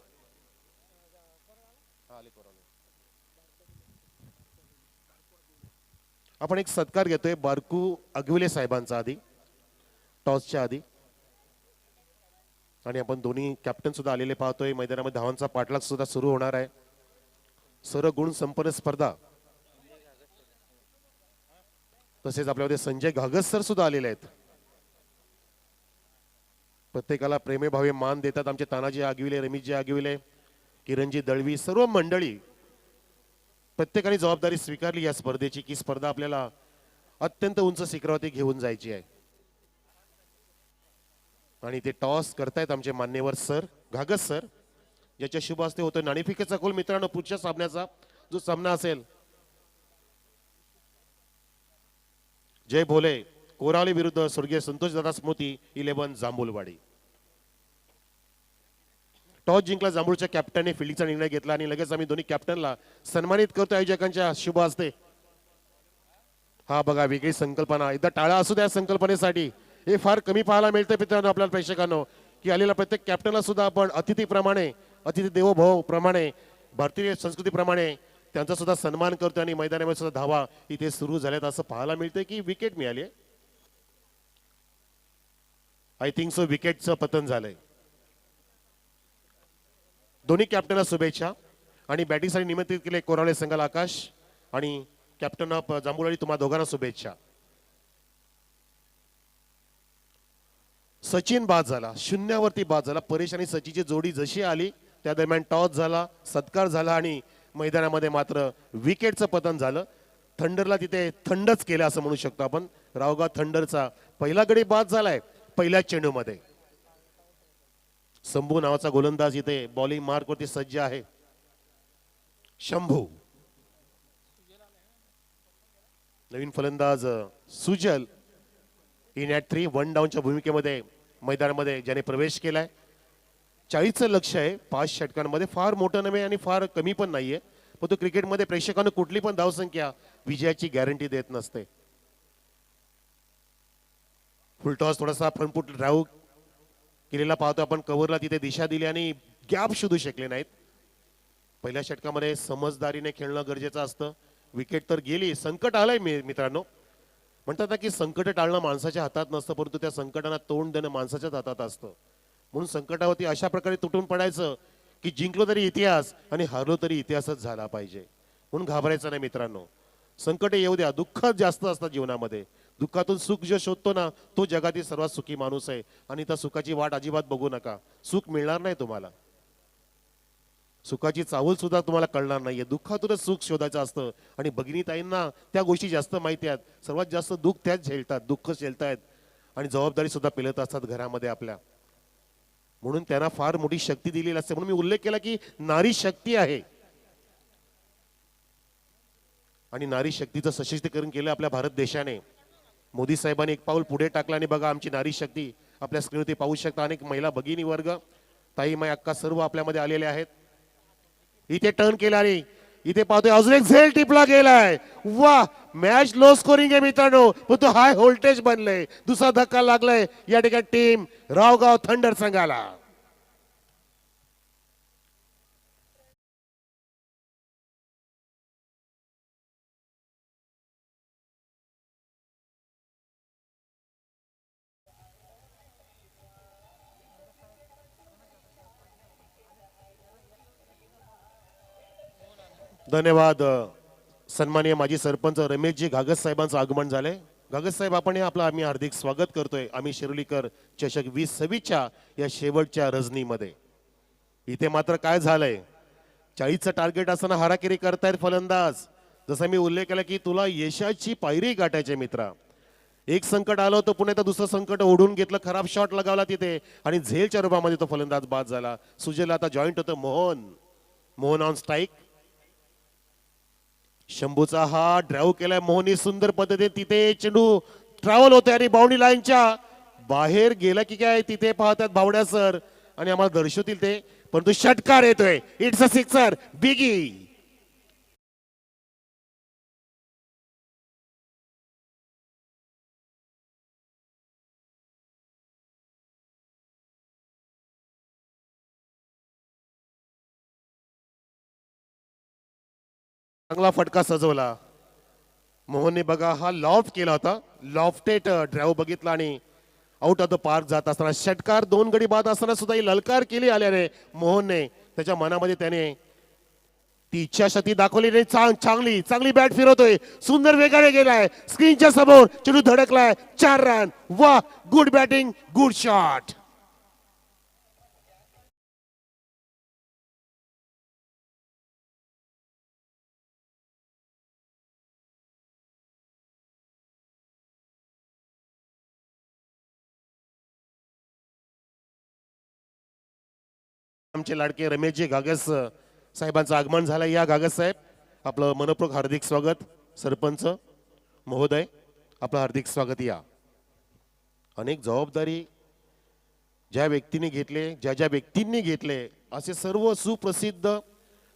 आपण एक सत्कार घेतोय बारकू अगविले साहेबांचा आधी टॉसच्या आधी. आणि आपण दोन्ही कॅप्टन सुद्धा आलेले पाहतोय. मैदानामध्ये धावांचा पाठलाग सुद्धा सुरू होणार आहे. सर्व गुण संपन्न स्पर्धा. तसेच आपल्यामध्ये संजय घागस सर सुद्धा आलेले आहेत. प्रत्येकाला प्रेमेभावे मान देतात आमचे तानाजी आगविले, रमेशजी आगविले, किरणजी दळवी, सर्व मंडळी. प्रत्येकाने जबाबदारी स्वीकारली या स्पर्धेची की स्पर्धा आपल्याला अत्यंत उंच शिखरावरती घेऊन जायची आहे. आणि ते टॉस करतायत आमचे मान्यवर सर घागस सर, ज्याच्या शुभ हस्ते होतोय नाणेफेकीचा गोल. मित्रांनो पुढच्या सामन्याचा जो सामना असेल जय भोले कोरावले विरुद्ध स्वर्गीय संतोष दादा स्मृती 11 जांभूलवाडी. टॉस जिंकला जांभूळच्या कॅप्टनने फिल्डिंगचा निर्णय घेतला आणि लगेच आम्ही दोन्ही कॅप्टनला सन्मानित करतो आयोजकांच्या शुभ हस्ते. हा बघा वेगळी संकल्पना. एकदा टाळा असू द्या संकल्पनेसाठी. हे फार कमी पाहायला मिळतं मित्रांनो आपल्याला प्रेक्षकांनो की आलेल्या प्रत्येक कॅप्टनला सुद्धा आपण अतिथीप्रमाणे, अतिथी देवो भव प्रमाणे, भारतीय संस्कृतीप्रमाणे त्यांचा सुद्धा सन्मान करतो. आणि मैदानामध्ये सुद्धा धावा इथे सुरू झाल्यात असं पाहायला मिळतंय की विकेट मिळाली आहे. आय थिंक सो विकेटचं पतन झालंय. दोन्ही कॅप्टनला शुभेच्छा. आणि बॅटिंगसाठी निमंत्रित केले कोरावले संघाला आकाश आणि कॅप्टन ऑफ जांभूळवाडी तुम्हा दोघांना शुभेच्छा. सचिन बाद झाला, शून्यावरती बाद झाला. परेश आणि सचिनची जोडी जशी आली त्या दरम्यान टॉस झाला, सत्कार झाला आणि मैदानामध्ये मात्र विकेटचं पतन झालं. थंडरला तिथे थंडच केलं असं म्हणू शकतो आपण. रावगाव थंडरचा पहिला गडी बाद झालाय पहिल्या चेंडूमध्ये. शंभू नावाचा गोलंदाज इथे बॉलिंग मार्क वरती सज्ज आहे. शंभू. नवीन फलंदाज सुजल इन ॲट 3 1 डाऊनच्या भूमिकेमध्ये मैदानामध्ये ज्याने प्रवेश केलाय. 40चं लक्ष आहे 5 षटकांमध्ये. फार मोठं नव्हे आणि फार कमी पण नाहीये. पण तो क्रिकेटमध्ये प्रेक्षकांना कुठली पण धावसंख्या विजयाची गॅरंटी देत नसते. फुलटॉस थोडासा फ्रंटफूट ड्राईव्ह केलेला पाहतो आपण. कव्हरला तिथे दिशा दिली आणि गॅप शोधू शकले नाहीत. पहिल्या षटकामध्ये समजदारीने खेळणं गरजेचं असतं. विकेट तर गेली. संकट आलंय मित्रांनो. म्हणतात ना की संकट टाळणं माणसाच्या हातात नसतं, परंतु त्या संकटांना तोंड देणं माणसाच्याच हातात असतं. म्हणून संकटावरती अशा प्रकारे तुटून पडायचं की जिंकलो तरी इतिहास आणि हारलो तरी इतिहासच झाला पाहिजे. म्हणून घाबरायचं नाही मित्रांनो. संकटे येऊ द्या. दुःख जास्त असतात जीवनामध्ये. दुःखातून सुख जो शोधतो ना तो जगातील सर्वात सुखी माणूस आहे. आणि त्या सुखाची वाट अजिबात बघू नका. सुख मिळणार नाही तुम्हाला. सुखाची चाहूल सुद्धा तुम्हाला कळणार नाहीये. दुःखातूनच सुख शोधायचं असतं. आणि भगिनीताईंना त्या गोष्टी जास्त माहिती आहेत. सर्वात जास्त दुःख त्याच झेलतात, दुःख झेलतायत आणि जबाबदारी सुद्धा पेलत असतात घरामध्ये आपल्या. म्हणून त्यांना फार मोठी शक्ती दिलेली असते. म्हणून मी उल्लेख केला की नारी शक्ती आहे आणि नारी शक्तीचं सशक्तीकरण केलं आपल्या भारत देशाने. मोदी साहेबांनी एक पाऊल पुढे टाकलं आणि बघा आमची नारी शक्ती आपल्या स्क्रीनवरती पाहू शकता. अनेक महिला भगिनी वर्ग, ताई माई अक्का सर्व आपल्यामध्ये आलेले आहेत. इथे टर्न केला आणि इथे पाहतोय अजून एक झेल टिपला गेलाय. वा, मॅच लो स्कोरिंग आहे मित्रांनो, पण तो हाय व्होल्टेज बनलंय. दुसरा धक्का लागलाय या ठिकाणी टीम रावगाव थंडर संघाला. धन्यवाद. सन्माननीय माजी सरपंच रमेशजी घागस साहेबांचं आगमन झालंय. घागस साहेब आपण आम्ही हार्दिक स्वागत करतोय आम्ही शिरोलीकर चषक 2026च्या या शेवटच्या रजनीमध्ये. इथे मात्र काय झालंय, 40चं टार्गेट असताना हाराकिरी करतायत फलंदाज. जसं मी उल्लेख केला की तुला यशाची पायरी गाठायची मित्रा. एक संकट आलं होतं, पुन्हा एकदा दुसरं संकट ओढून घेतलं, खराब शॉट लगावला तिथे आणि झेलच्या रूपामध्ये तो फलंदाज बाद झाला. सुजल आता जॉईंट होतं मोहन ऑन स्ट्राईक. शंभूचा हा ड्राईव्ह केलाय मोहननी सुंदर पद्धतीने, तिथे चेंडू ट्रॅव्हल होते आणि बाउंड्री लाईनच्या बाहेर गेला की काय तिथे पाहतात भावड्या सर आणि आम्हाला दर्शवतील ते, परंतु षटकार येतोय. It's a sixer biggie. चांगला फटका सजवला मोहनने. बघा हा लॉफ्ट केला होता, लॉफ्टेड ड्राईव्ह बघितला आणि आउट ऑफ द पार्क जात असताना षटकार 2 गडी बाद असताना सुद्धा ही ललकार केली आल्याने मोहनने त्याच्या मनामध्ये त्याने ती इच्छाशक्ती दाखवली नाही. चांगली बॅट फिरवतोय, सुंदर वेगाने गेलाय, स्क्रीनच्या समोर चेंडू धडकलाय. 4 रन. वाह, गुड बॅटिंग, गुड शॉट. आमचे लाडके रमेशजी घागस साहेबांचं आगमन झालं. या घागस साहेब, आपलं मनपूर्वक हार्दिक स्वागत. सरपंच महोदय, आपलं हार्दिक स्वागत. या अनेक जबाबदारी ज्या व्यक्तीने घेतले, ज्या व्यक्तींनी घेतले, असे सर्व सुप्रसिद्ध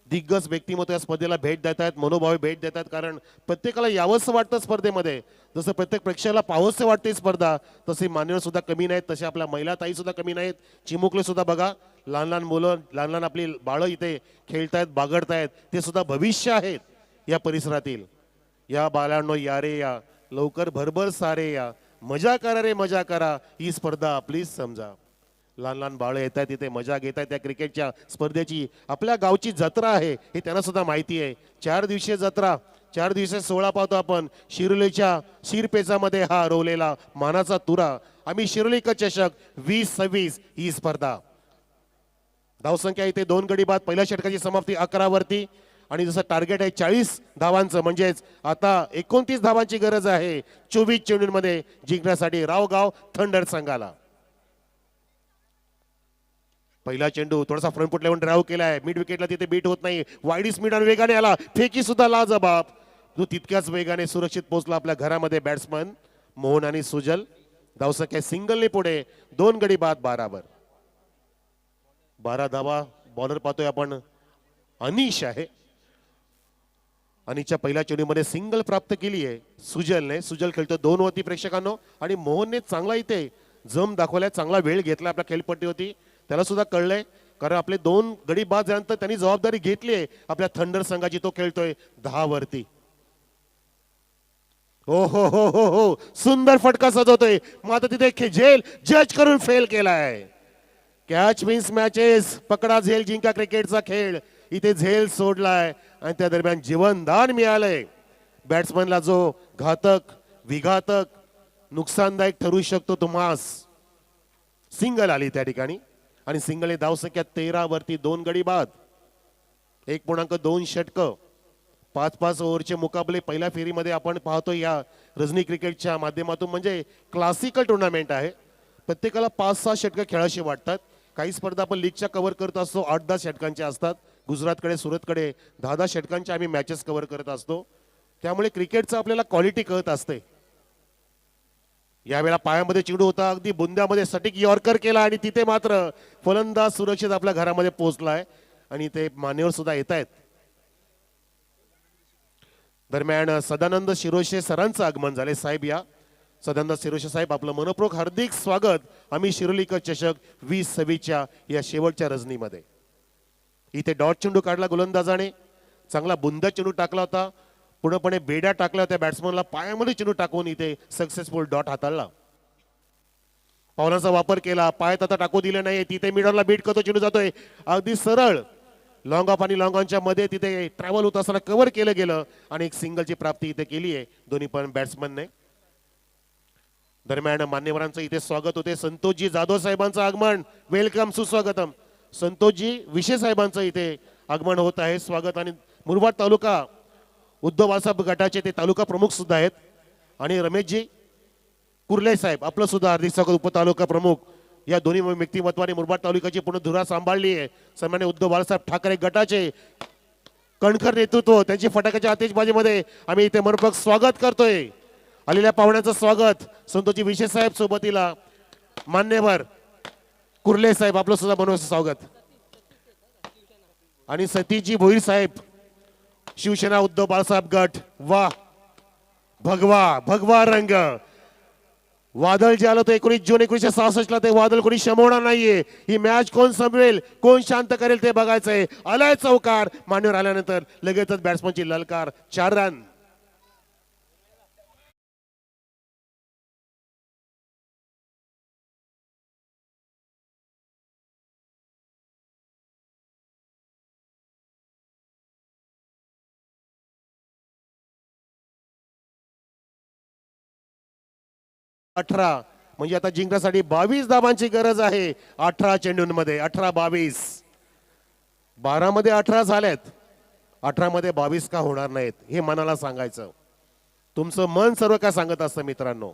दिग्गज व्यक्तिमत्व या स्पर्धेला भेट देत आहेत, मनोभावे भेट देतात. कारण प्रत्येकाला यावंसं वाटतं स्पर्धेमध्ये. जसं प्रत्येक प्रेक्षकाला पाहावंसं वाटते स्पर्धा, तसे मान्यवर सुद्धा कमी नाहीत, तसे आपल्या महिला ताई सुद्धा कमी नाहीत. चिमुकले सुद्धा बघा, लहान मुलं, लहान आपली बाळं इथे खेळतायत, बागडतायत, ते सुद्धा भविष्य आहेत या परिसरातील. या बाळांनो, या रे या, लवकर भरभर सारे या, मजा करा रे मजा करा, ही स्पर्धा प्लीज समजा. लहान बाळं येत आहेत तिथे, मजा घेत आहेत त्या क्रिकेटच्या स्पर्धेची. आपल्या गावची जत्रा आहे हे त्यांना सुद्धा माहिती आहे. 4 दिवसीय जत्रा, 4 दिवसीय सोहळा पाहतो आपण. शिरोलीच्या शिरपेचामध्ये हा रोवलेला मानाचा तुरा. आम्ही शिरोली का चषक 2026 ही स्पर्धा. धावसंख्या इथे 2 गडी बाद. पहिल्या षटकाची समाप्ती 11 वरती आणि जसं टार्गेट आहे 40 धावांचं, म्हणजेच आता 29 धावांची गरज आहे 24 चेंडूंमध्ये जिंकण्यासाठी रावगाव थंडर संघाला. पहिला चेंडू थोडासा फ्रंट फुट लेवून ड्राईव्ह केलाय, मिड विकेटला तिथे बीट होत नाही. वाईड स्पीड आणि वेगाने आला, फेकी सुद्धा लाजबाब. तो तितक्याच वेगाने सुरक्षित पोहोचला आपल्या घरामध्ये बॅट्समन मोहन आणि सुजल. धावसंख्या सिंगलने पुढे, 2 गडी बाद, 12 धावा. बॉलर पाहतोय आपण अनिश आहे. अनिशच्या पहिल्या चेंडूमध्ये सिंगल प्राप्त केली आहे सुजलने. सुजल खेळतो 2 वरती प्रेक्षकांनो आणि मोहनने चांगला इथे जम दाखवलाय, चांगला वेळ घेतला आपल्या खेळपट्टी होती. त्याला सुद्धा कळलंय, कारण आपले 2 गडी बाद झाल्यानंतर त्यांनी जबाबदारी घेतली आहे आपल्या थंडर संघाची. तो खेळतोय 10 वरती. हो हो हो हो हो, सुंदर फटका सजवतोय. मात्र तिथे झेल जज करून फेल केलाय. कॅच विन्स मॅचेस, पकडा झेल जिंका क्रिकेटचा खेळ. इथे झेल सोडलाय आणि त्या दरम्यान जीवनदान मिळालंय बॅट्समनला, जो घातक, विघातक, नुकसानदायक ठरू शकतो तुम्हास. सिंगल आली त्या ठिकाणी आणि सिंगल धावसंख्या 13 वरती, 2 गडी बाद, 1.2 षटक, 5-5 ओव्हरचे मुकाबले पहिल्या फेरीमध्ये आपण पाहतो या रजनी क्रिकेटच्या माध्यमातून. म्हणजे क्लासिकल टुर्नामेंट आहे. प्रत्येकाला 5-6 षटकं खेळाशी वाटतात. काही स्पर्धा आपण लीगच्या कव्हर करत असतो, 8-10 षटकांच्या असतात. गुजरातकडे, सुरतकडे 10-10 षटकांच्या आम्ही मॅचेस कव्हर करत असतो. त्यामुळे क्रिकेटचं आपल्याला क्वालिटी कळत असते. यावेळेला पायामध्ये चेंडू होता, अगदी बुंद्यामध्ये सटीक यॉर्कर केला आणि तिथे मात्र फलंदाज सुरक्षित आपल्या घरामध्ये पोहोचलाय आणि ते मान्यवर सुद्धा येत आहेत. दरम्यान सदानंद शिरोशे सरांचं आगमन झाले. साहेब या. सदानंद शिरोशे साहेब, आपलं मनपूर्वक हार्दिक स्वागत आम्ही शिरोलीकर चषक 2026 या शेवटच्या रजनीमध्ये. इथे डॉट चेंडू काढला गोलंदाजाने, चांगला बुंदा चेंडू टाकला होता, पूर्णपणे बेड्या टाकल्या होत्या बॅट्समनला, पायामध्ये चेंडू टाकून इथे सक्सेसफुल डॉट हाताळला. पावलांचा वापर केला, पायात आता टाकू दिले नाही. तिथे मिडॉनला बीट करतो, चेंडू जातोय अगदी सरळ लॉंग ऑफ आणि लॉंग ऑनच्या मध्ये. तिथे ट्रॅव्हल होत असताना कव्हर केलं गेलं आणि एक सिंगलची प्राप्ती इथे केली आहे दोन्ही पण बॅट्समनने. दरम्यान मान्यवरांचं इथे स्वागत होते. संतोषजी जाधव साहेबांचं आगमन, वेलकम, सुस्वागतम. संतोषजी विशे साहेबांचं इथे आगमन होत आहे, स्वागत. आणि मुरबाड तालुका उद्धव बाळासाहेब गटाचे ते तालुका प्रमुख सुद्धा आहेत. आणि रमेशजी कुर्ले साहेब आपलं सुद्धा हार्दिक स्वागत. उपतालुका प्रमुख या दोन्ही व्यक्तिमत्वाने मुरबाड तालुक्याची पूर्ण धुरा सांभाळली आहे. सन्मान्य उद्धव बाळासाहेब ठाकरे गटाचे कणखर नेतृत्व, त्यांची फटाक्याच्या आतिषबाजीमध्ये आम्ही इथे मनपूर्वक स्वागत करतोय. आलेल्या पाहुण्यांचं स्वागत. संतोषजी विशे साहेब सोबतीला मान्यवर कुर्ले साहेब आपलं सुद्धा मनपूर्वक स्वागत. आणि सतीजी भोईर साहेब शिवसेना उद्धव बाळासाहेब गट. वा भगवा भगवा रंग. वादळ जे आलं तर 19 जून 1966 ला ते वादळ कोणी शमवणार नाहीये. ही मॅच कोण संपवेल, कोण शांत करेल ते बघायचंय. आलाय चौकार. मान्यवर आल्यानंतर लगेचच बॅट्समनची ललकार. 4 रन. अठरा म्हणजे आता जिंकण्यासाठी 22 धावांची गरज आहे. 18 चेंडूंमध्ये 18-22. 12 मध्ये 18 झाल्यात. 18 मध्ये 22 का होणार नाहीत हे मनाला सांगायचं. तुमचं मन सर्व काय सांगत असतं मित्रांनो.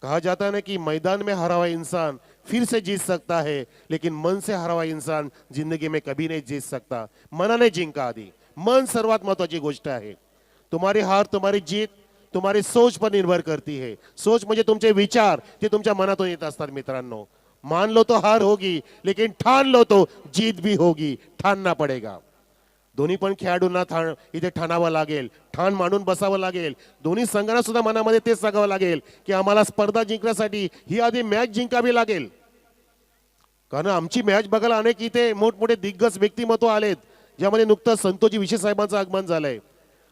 कहा जाता है कि मैदान में हरा हुआ इंसान फिर से जीत सकता है, लेकिन मन से हरा हुआ इंसान जिंदगी में कभी नहीं जीत सकता. मनाने जिंका आधी. मन सर्वात महत्वाची गोष्ट आहे. तुम्हारी हार तुम्हारी जीत तुम्हारी सोच पर निर्भर करती है. सोच म्हणजे तुमचे विचार जे तुमच्या मनातून येत असतात मित्रांनो. मान लो तो हार होगी, लेकिन ठान लो तो जीत भी होगी. ठाणना पडेगा. दोन्ही पण खेळाडूंना इथे ठाणावं लागेल. ठाण मांडून बसावं लागेल. दोन्ही संघांना सुद्धा मनामध्ये तेच सांगावं लागेल की आम्हाला स्पर्धा जिंकण्यासाठी ही आधी मॅच जिंकावी लागेल. कारण आमची मॅच बघायला अनेक इथे मोठमोठे दिग्गज व्यक्तिमत्व आलेत, ज्यामध्ये नुकतंच संतोषजी विशे साहेबांचं आगमन झालंय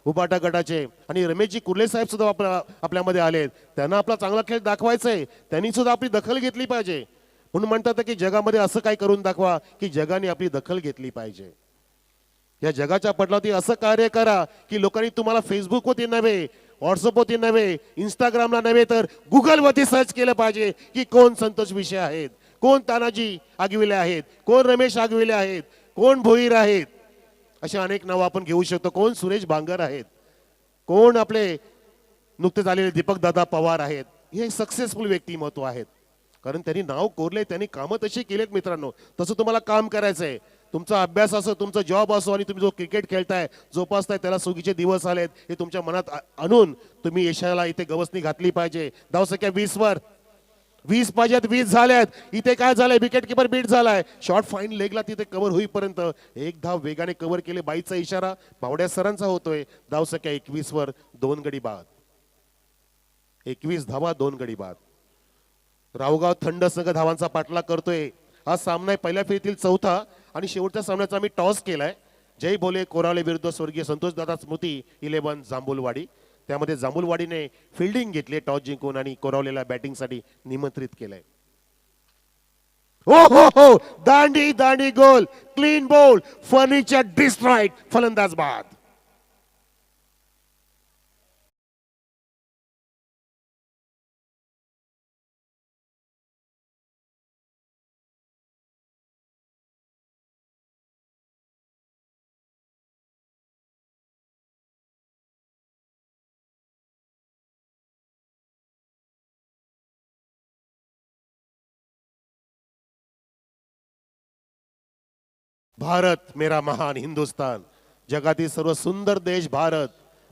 उबाटा गटाचे. आणि रमेशजी कुर्ले साहेब सुद्धा आपल्यामध्ये आलेत. त्यांना आपला चांगला खेळ दाखवायचा आहे. त्यांनी सुद्धा आपली दखल घेतली पाहिजे. म्हणून म्हणतात की जगामध्ये असं काय करून दाखवा की जगाने आपली दखल घेतली पाहिजे. या जगाच्या पटलावरती असं कार्य करा की लोकांनी तुम्हाला फेसबुकवरती नव्हे, व्हॉट्सअपवरती नव्हे, इंस्टाग्रामला नव्हे, तर गुगलवरती सर्च केलं पाहिजे की कोण संतोष विषय आहेत, कोण तानाजी आगविले आहेत, कोण रमेश आगविले आहेत, कोण भोईर आहेत. अशा अनेक नावं आपण घेऊ शकतो. कोण सुरेश बांगर आहेत, कोण आपले नुकतेच आलेले दीपक दादा पवार आहेत. हे सक्सेसफुल व्यक्तिमत्व आहेत. कारण त्यांनी नाव कोरले, त्यांनी कामं तशी केलेत मित्रांनो. तसं तुम्हाला काम करायचंय. तुमचा अभ्यास असो, तुमचा जॉब असो, आणि तुम्ही जो क्रिकेट खेळताय, जोपासताय, त्याला सुगीचे दिवस आलेत हे तुमच्या मनात आणून तुम्ही यशाला इथे गवसणी घातली पाहिजे. धावसंख्या 20 वर. 20 पाहिजेत, 20 झाल्यात. इथे काय झालंय, विकेट किपर बीट झालाय. शॉर्ट फाईन लेगला तिथे कव्हर होईपर्यंत एक धाव वेगाने कव्हर केले. बाईचा इशारा बावड्या सरांचा होतोय. धावसंख्या 21 वर 2 गडी बाद. 21 धावा 2 गडी बाद. रावगाव थंड संघ धावांचा पाठलाग करतोय. हा सामना पहिल्या फेरीतील चौथा आणि शेवटच्या सामन्याचा आम्ही टॉस केलाय. जय बोले कोरावले विरुद्ध स्वर्गीय संतोषदादा स्मृती 11 जांभूलवाडी. त्यामध्ये जांभूलवाडीने फिल्डिंग घेतली टॉस जिंकून आणि कोरावलेला बॅटिंगसाठी निमंत्रित केलंय. हो हो हो, दांडी दांडी गोल. Clean ball. Furniture destroyed. फलंदाज बाद. भारत मेरा महान हिंदुस्तान. जगातील सर्व सुंदर देश भारत.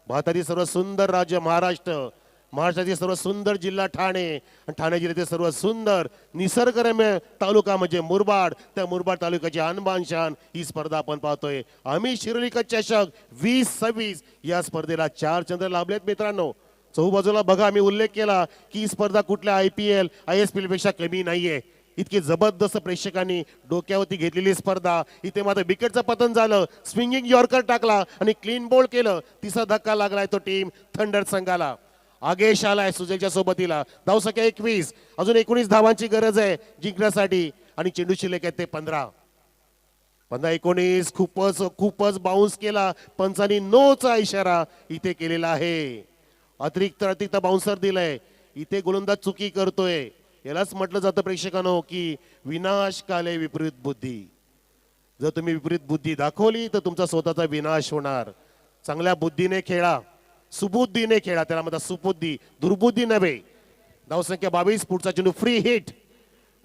भारतातील सर्व सुंदर राज्य महाराष्ट्र. महाराष्ट्रातील सर्व सुंदर जिल्हा ठाणे. आणि ठाणे जिल्ह्यातील सर्व सुंदर निसर्गरम्य तालुका म्हणजे मुरबाड. त्या मुरबाड तालुक्याची आणबान शान ही स्पर्धा आपण पाहतोय. आम्ही शिरोलीकर चषक 2026 या स्पर्धेला 4 चंद्र लाभलेत मित्रांनो. चहूबाजूला बघा, आम्ही उल्लेख केला की ही स्पर्धा कुठल्या IPL ISPL पेक्षा कमी नाहीये. इतकी जबरदस्त प्रेक्षकांनी डोक्यावरती घेतलेली स्पर्धा. इथे मात्र विकेटचं पतन झालं. स्विंगिंग यॉर्कर टाकला आणि क्लीन बॉल केलं. तिसरा धक्का लागलाय तो टीम थंडर संघाला. आगेश आलाय सुजलच्या सोबतीला. धावसंख्या 21. अजून 19 धावांची गरज आहे जिंकण्यासाठी आणि चेंडू शिल्लक आहेत ते 15. 15-19. खूपच बाउन्स केला. पंचांनी नोचा इशारा इथे केलेला आहे. अतिरिक्त बाउन्सर दिलाय. इथे गोलंदाज चुकी करतोय. यालाच म्हटलं जातं प्रेक्षकांनो की विनाश काले विपरीत बुद्धी. जर तुम्ही विपरीत बुद्धी दाखवली तर तुमचा स्वतःचा विनाश होणार. चांगल्या बुद्धीने खेळा, सुबुद्धीने खेळा. त्याला म्हणतात सुबुद्धी, दुर्बुद्धी नव्हे. धावसंख्या 22. पुढचा चेंडू फ्री हिट.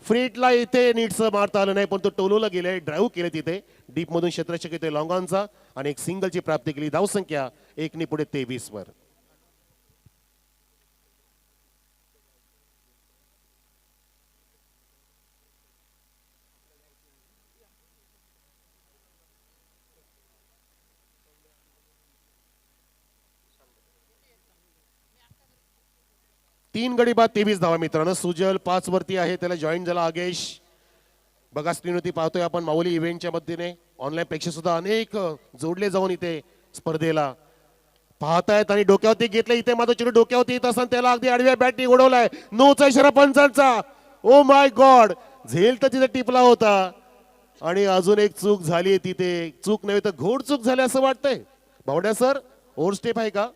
फ्री हिटला इथे नीटचं मारता आलं नाही, पण तो टोलोला गेले, ड्राईव्ह केले तिथे डीप मधून क्षेत्ररक्षक येते लॉंग ऑनचा आणि एक सिंगलची प्राप्ती केली. धावसंख्या 1 पुढे 23 वर. तीन गडी बाद 23 धावा मित्रांनो. सुजल 5 वरती आहे, त्याला जॉईन झाला आगेश. बघा स्क्रीनवरती पाहतोय आपण माऊली इव्हेंटच्या मदतीने. ऑनलाईन प्रेक्षक सुद्धा अनेक जोडले जाऊन इथे स्पर्धेला पाहतायत आणि डोक्यावरती घेतलं. इथे मात्र चेंडू डोक्यावरती येत असताना त्याला अगदी आडव्या बॅटनी उडवलाय. नोचा इशारा पंचांचा. ओ माय गॉड, झेल तर तिथे टिपला होता आणि अजून एक चूक झाली तिथे. चूक नव्हे तर घोड चूक झाली असं वाटतंय. भावड्या सर, ओव्हर स्टेप आहे का?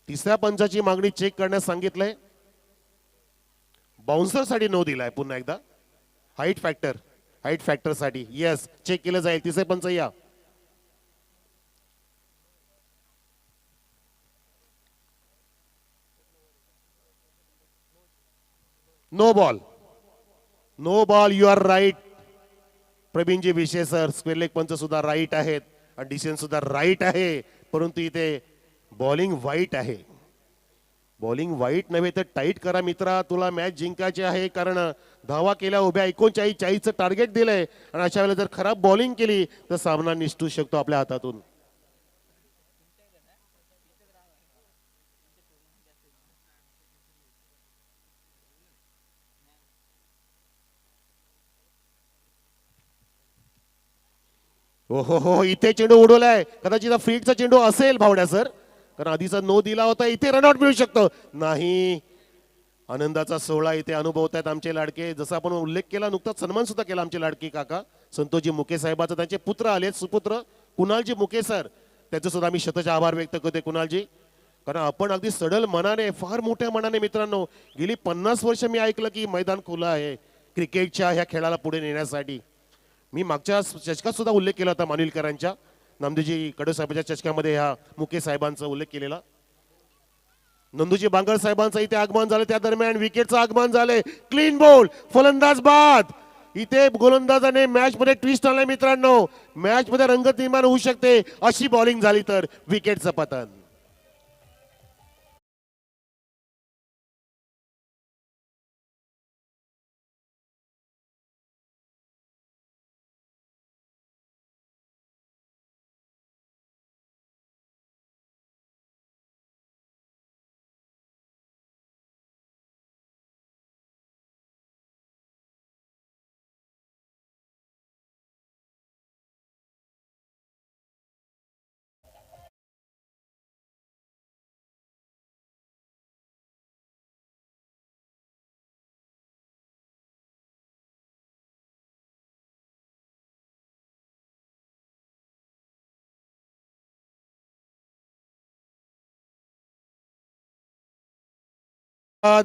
तिसऱ्या पंचाची मागणी चेक करण्यास सांगितलंय. बाउन्सर साठी नो दिलाय पुन्हा एकदा. हाईट फॅक्टर साठी येस चेक केलं जाईल. तिसरे पंच या. No ball you are right. Praveenji Vishe sir, square leg पंच सुद्धा राईट आहेत आणि डिसिजन सुद्धा राईट आहे, परंतु इथे बॉलिंग वाईट आहे. बॉलिंग वाईट नव्हे तर टाईट करा मित्रा, तुला मॅच जिंकायची आहे. कारण धावा केल्या उभ्या 39 टार्गेट दिलंय आणि अशा वेळेला जर खराब बॉलिंग केली तर सामना निसटू शकतो आपल्या हातातून. हो इथे चेंडू उडवलाय. कदाचित फील्डचा चेंडू असेल भावड्या सर, कारण आधीचा नो दिला होता. इथे रनआउट मिळू शकतो. नाही, आनंदाचा सोहळा इथे अनुभवत आहेत आमचे लाडके. जसं आपण उल्लेख केला, नुकताच सन्मान सुद्धा केला आमचे लाडके काका संतोषजी मुके साहेबाचा. त्यांचे पुत्र आलेत, सुपुत्र कुणालजी मुके सर, त्याचे सुद्धा आम्ही शतचे आभार व्यक्त करते कुणालजी. कारण आपण अगदी सडल मनाने, फार मोठ्या मनाने मित्रांनो, गेली 50 वर्ष मी ऐकलं की मैदान खुलं आहे क्रिकेटच्या ह्या खेळाला पुढे नेण्यासाठी. मी मागच्या चषकात सुद्धा उल्लेख केला होता मानविलकरांच्या, नामदेवजी कडे साहेबांच्या चषकामध्ये ह्या मुके साहेबांचा उल्लेख केलेला. नंदूजी बांगर साहेबांचं इथे आगमन झालं, त्या दरम्यान विकेटचं आगमन झालंय. क्लीन बॉल, फलंदाज बाद. इथे गोलंदाजाने मॅच मध्ये ट्विस्ट आणलाय मित्रांनो. मॅच मध्ये रंगत निर्माण होऊ शकते अशी बॉलिंग झाली तर विकेटचं पतन.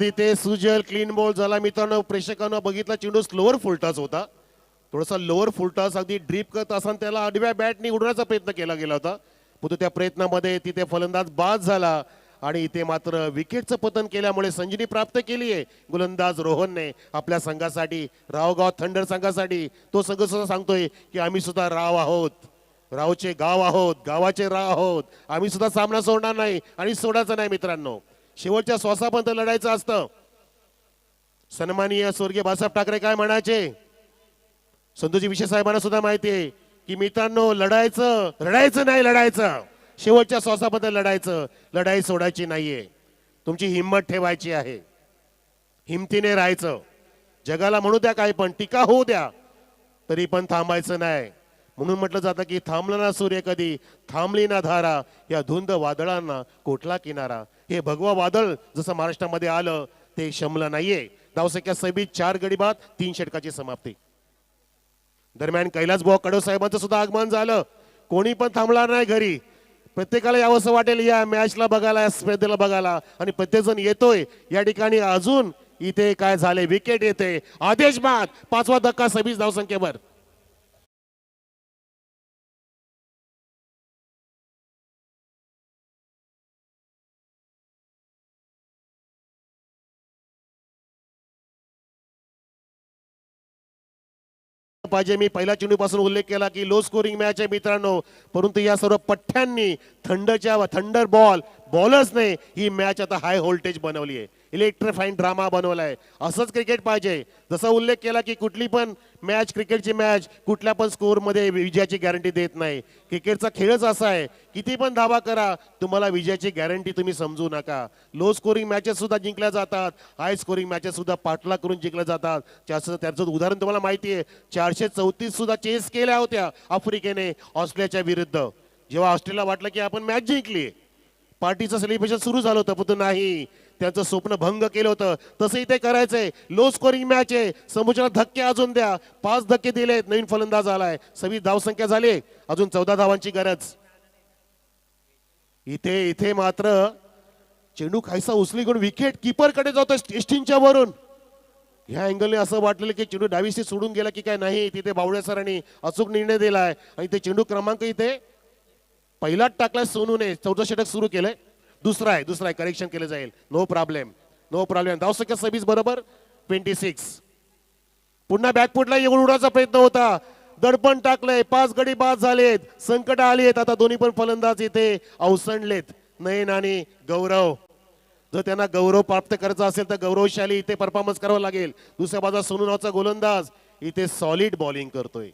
इथे सुजल क्लीन बॉल झाला मित्रांनो. प्रेक्षकांना बघितला चेंडू स्लोअर फुलटॉस होता, थोडासा लोअर फुलटॉस अगदी ड्रीप करत असताना त्याला आडव्या बॅटनी उडवण्याचा प्रयत्न केला गेला होता, परंतु त्या प्रयत्नामध्ये तिथे फलंदाज बाद झाला आणि इथे मात्र विकेटचं पतन केल्यामुळे संजीवनी प्राप्त केली आहे गोलंदाज रोहनने आपल्या संघासाठी, रावगाव थंडर संघासाठी. तो संघ सुद्धा सांगतोय की आम्ही सुद्धा राव आहोत, रावचे गाव आहोत, गावाचे राव आहोत, आम्ही सुद्धा सामना सोडणार नाही आणि सोडायचं नाही मित्रांनो. शेवटच्या श्वासापर्यंत लढायचं असतं. सन्माननीय स्वर्गीय बाळासाहेब ठाकरे काय म्हणायचे, संतोषजी विशे साहेबांना सुद्धा माहिती आहे की मित्रांनो लढायचं नाही, लढायचं शेवटच्या श्वासापर्यंत लढायचं, लढाई सोडायची नाहीये. तुमची हिंमत ठेवायची आहे, हिमतीने राहायचं. जगाला म्हणू द्या काय पण, टीका होऊ द्या, तरी पण थांबायचं नाही. म्हणून म्हटलं जातं की थांबला ना सूर्य कधी, थांबली ना धारा, या धुंद वादळांना कोठला किनारा. हे भगवा वादळ जसं महाराष्ट्रामध्ये आलं ते शमलं नाहीये. धावसंख्या 26, 4 गडी बाद, 3 षटकाची समाप्ती. दरम्यान कैलास बुवा कडव साहेबांचं सुद्धा आगमन झालं. कोणी पण थांबणार नाही घरी, प्रत्येकाला यावंसं वाटेल या मॅचला बघायला, या स्पर्धेला बघायला, आणि प्रत्येक जण येतोय. या ठिकाणी अजून इथे काय झाले, विकेट येते, आदेश बाद, 5वा धक्का 26 धावसंख्येवर. पाहिजे. मी पहिल्या चेंडूपासून उल्लेख केला की लो स्कोरिंग मॅच आहे मित्रांनो, परंतु या सर्व पठ्ठ्यांनी थंडर बॉल बॉलर्सने ही मॅच आता हाय व्होल्टेज बनवली आहे, इलेक्ट्रिफाईंग ड्रामा बनवलाय. असंच क्रिकेट पाहिजे. जसा उल्लेख केला की कुठली पण मॅच, क्रिकेटची मॅच कुठल्या पण स्कोअरमध्ये विजयाची गॅरंटी देत नाही. क्रिकेटचा खेळच असा आहे, किती पण धावा करा तुम्हाला विजयाची गॅरंटी तुम्ही समजू नका. लो स्कोरिंग मॅचेस सुद्धा जिंकल्या जातात, हाय स्कोरिंग मॅचेस सुद्धा पाठलाग करून जिंकल्या जातात. त्याचं उदाहरण तुम्हाला माहिती आहे, 434 सुद्धा चेस केल्या होत्या आफ्रिकेने ऑस्ट्रेलियाच्या विरुद्ध. जेव्हा ऑस्ट्रेलिया वाटलं की आपण मॅच जिंकली, पार्टीचं सेलिब्रेशन सुरू झालं होतं, पण नाही, त्यांचं स्वप्न भंग केलं होतं. तसंही ते करायचंय. लो स्कोरिंग मॅच आहे, समुद्राला धक्के अजून द्या. 5 धक्के दिलेत, नवीन फलंदाज आलाय, 26 धावसंख्या झाली, अजून 14 धावांची गरज. इथे मात्र चेंडू खायचा उचली घेऊन विकेट किपर कडे जातोय टेस्टिंगच्या वरून. ह्या अँगलने असं वाटलेलं की चेंडू डावीशी सोडून गेला की काय, नाही, तिथे बावड्या सरांनी अचूक निर्णय दिलाय आणि ते चेंडू क्रमांक इथे पहिलाच टाकलाय सोनूने. 14 षटक सुरू केलंय. दुसरा आहे, करेक्शन केलं जाईल. No problem. धावसंख्या 26 बरोबर 26. पुन्हा बॅकफुटला येऊन उडायचा प्रयत्न होता, दडपण टाकलंय, 5 गडी बाद झालेत, संकट आली आहेत. आता दोन्ही पण फलंदाज इथे अवसंडलेत, नयन आणि गौरव. जर त्यांना गौरव प्राप्त करायचा असेल तर गौरवशाली इथे परफॉर्मन्स करावं लागेल. दुसऱ्या बाजूला सोनू नावाचा गोलंदाज इथे सॉलिड बॉलिंग करतोय.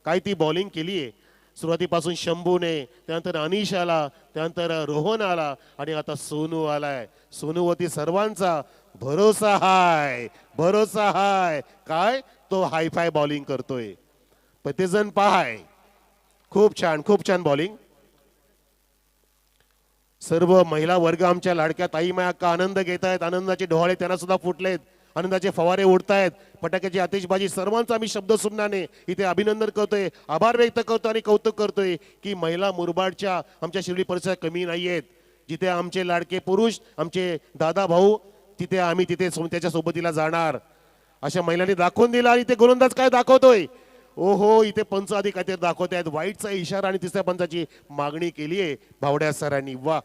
काय ती बॉलिंग केली आहे सुरुवातीपासून. शंभूने, त्यानंतर अनिश आला, त्यानंतर रोहन आला आणि आता सोनू आलाय. सोनूवरती सर्वांचा भरोसा हाय. काय तो हायफाय बॉलिंग करतोय. प्रतिजन पाहाय, खूप छान बॉलिंग. सर्व महिला वर्ग आमच्या लाडक्या ताई माया का आनंद घेत आहेत. आनंदाचे डोहाळे त्यांना सुद्धा फुटलेत, आनंदाचे फवारे उडतायत, फटाक्याची आतिषबाजी. सर्वांचा आम्ही शब्द सुमनाने इथे अभिनंदन करतोय, आभार व्यक्त करतो आणि कौतुक करतोय की महिला मुरबाडच्या आमच्या शिर्डी परिसरात कमी नाहीयेत. जिथे आमचे लाडके पुरुष, आमचे दादा भाऊ, तिथे आम्ही त्याच्या सोबतीला जाणार. अशा महिलांनी दाखवून दिला. आणि ते गोलंदाज काय दाखवतोय, ओहो, इथे पंच आधी काहीतरी दाखवत आहेत. वाईटचा इशारा आणि तिसऱ्या पंचाची मागणी केली आहे भावड्या सरांनी. वा,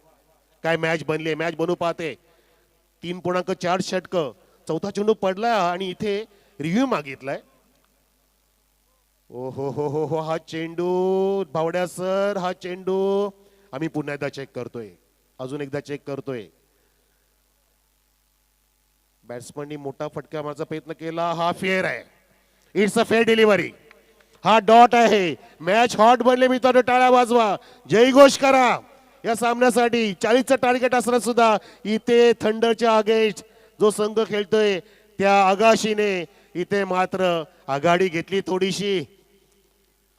काय मॅच बनली आहे. मॅच बनू पाहते. 3.4 षटक, चौथा चेंडू पडला आणि इथे रिव्ह्यू मागितलाय. ओ हो, हा चेंडू भावड्या सर, हा चेंडू आम्ही पुन्हा एकदा चेक करतोय, अजून एकदा चेक करतोय. बॅट्समननी मोठा फटका मारण्याचा प्रयत्न केला. हा फेअर आहे, इट्स अ फेअर डिलिव्हरी. हा डॉट आहे. मॅच हॉट बनले मित्रांनो, टाळ्या वाजवा, जयघोष करा या सामन्यासाठी. 40चं टार्गेट असताना सुद्धा इथे थंडरच्या अगेन्स्ट जो संघ खेळतोय त्या आगाशीने इथे मात्र आघाडी घेतली. थोडीशी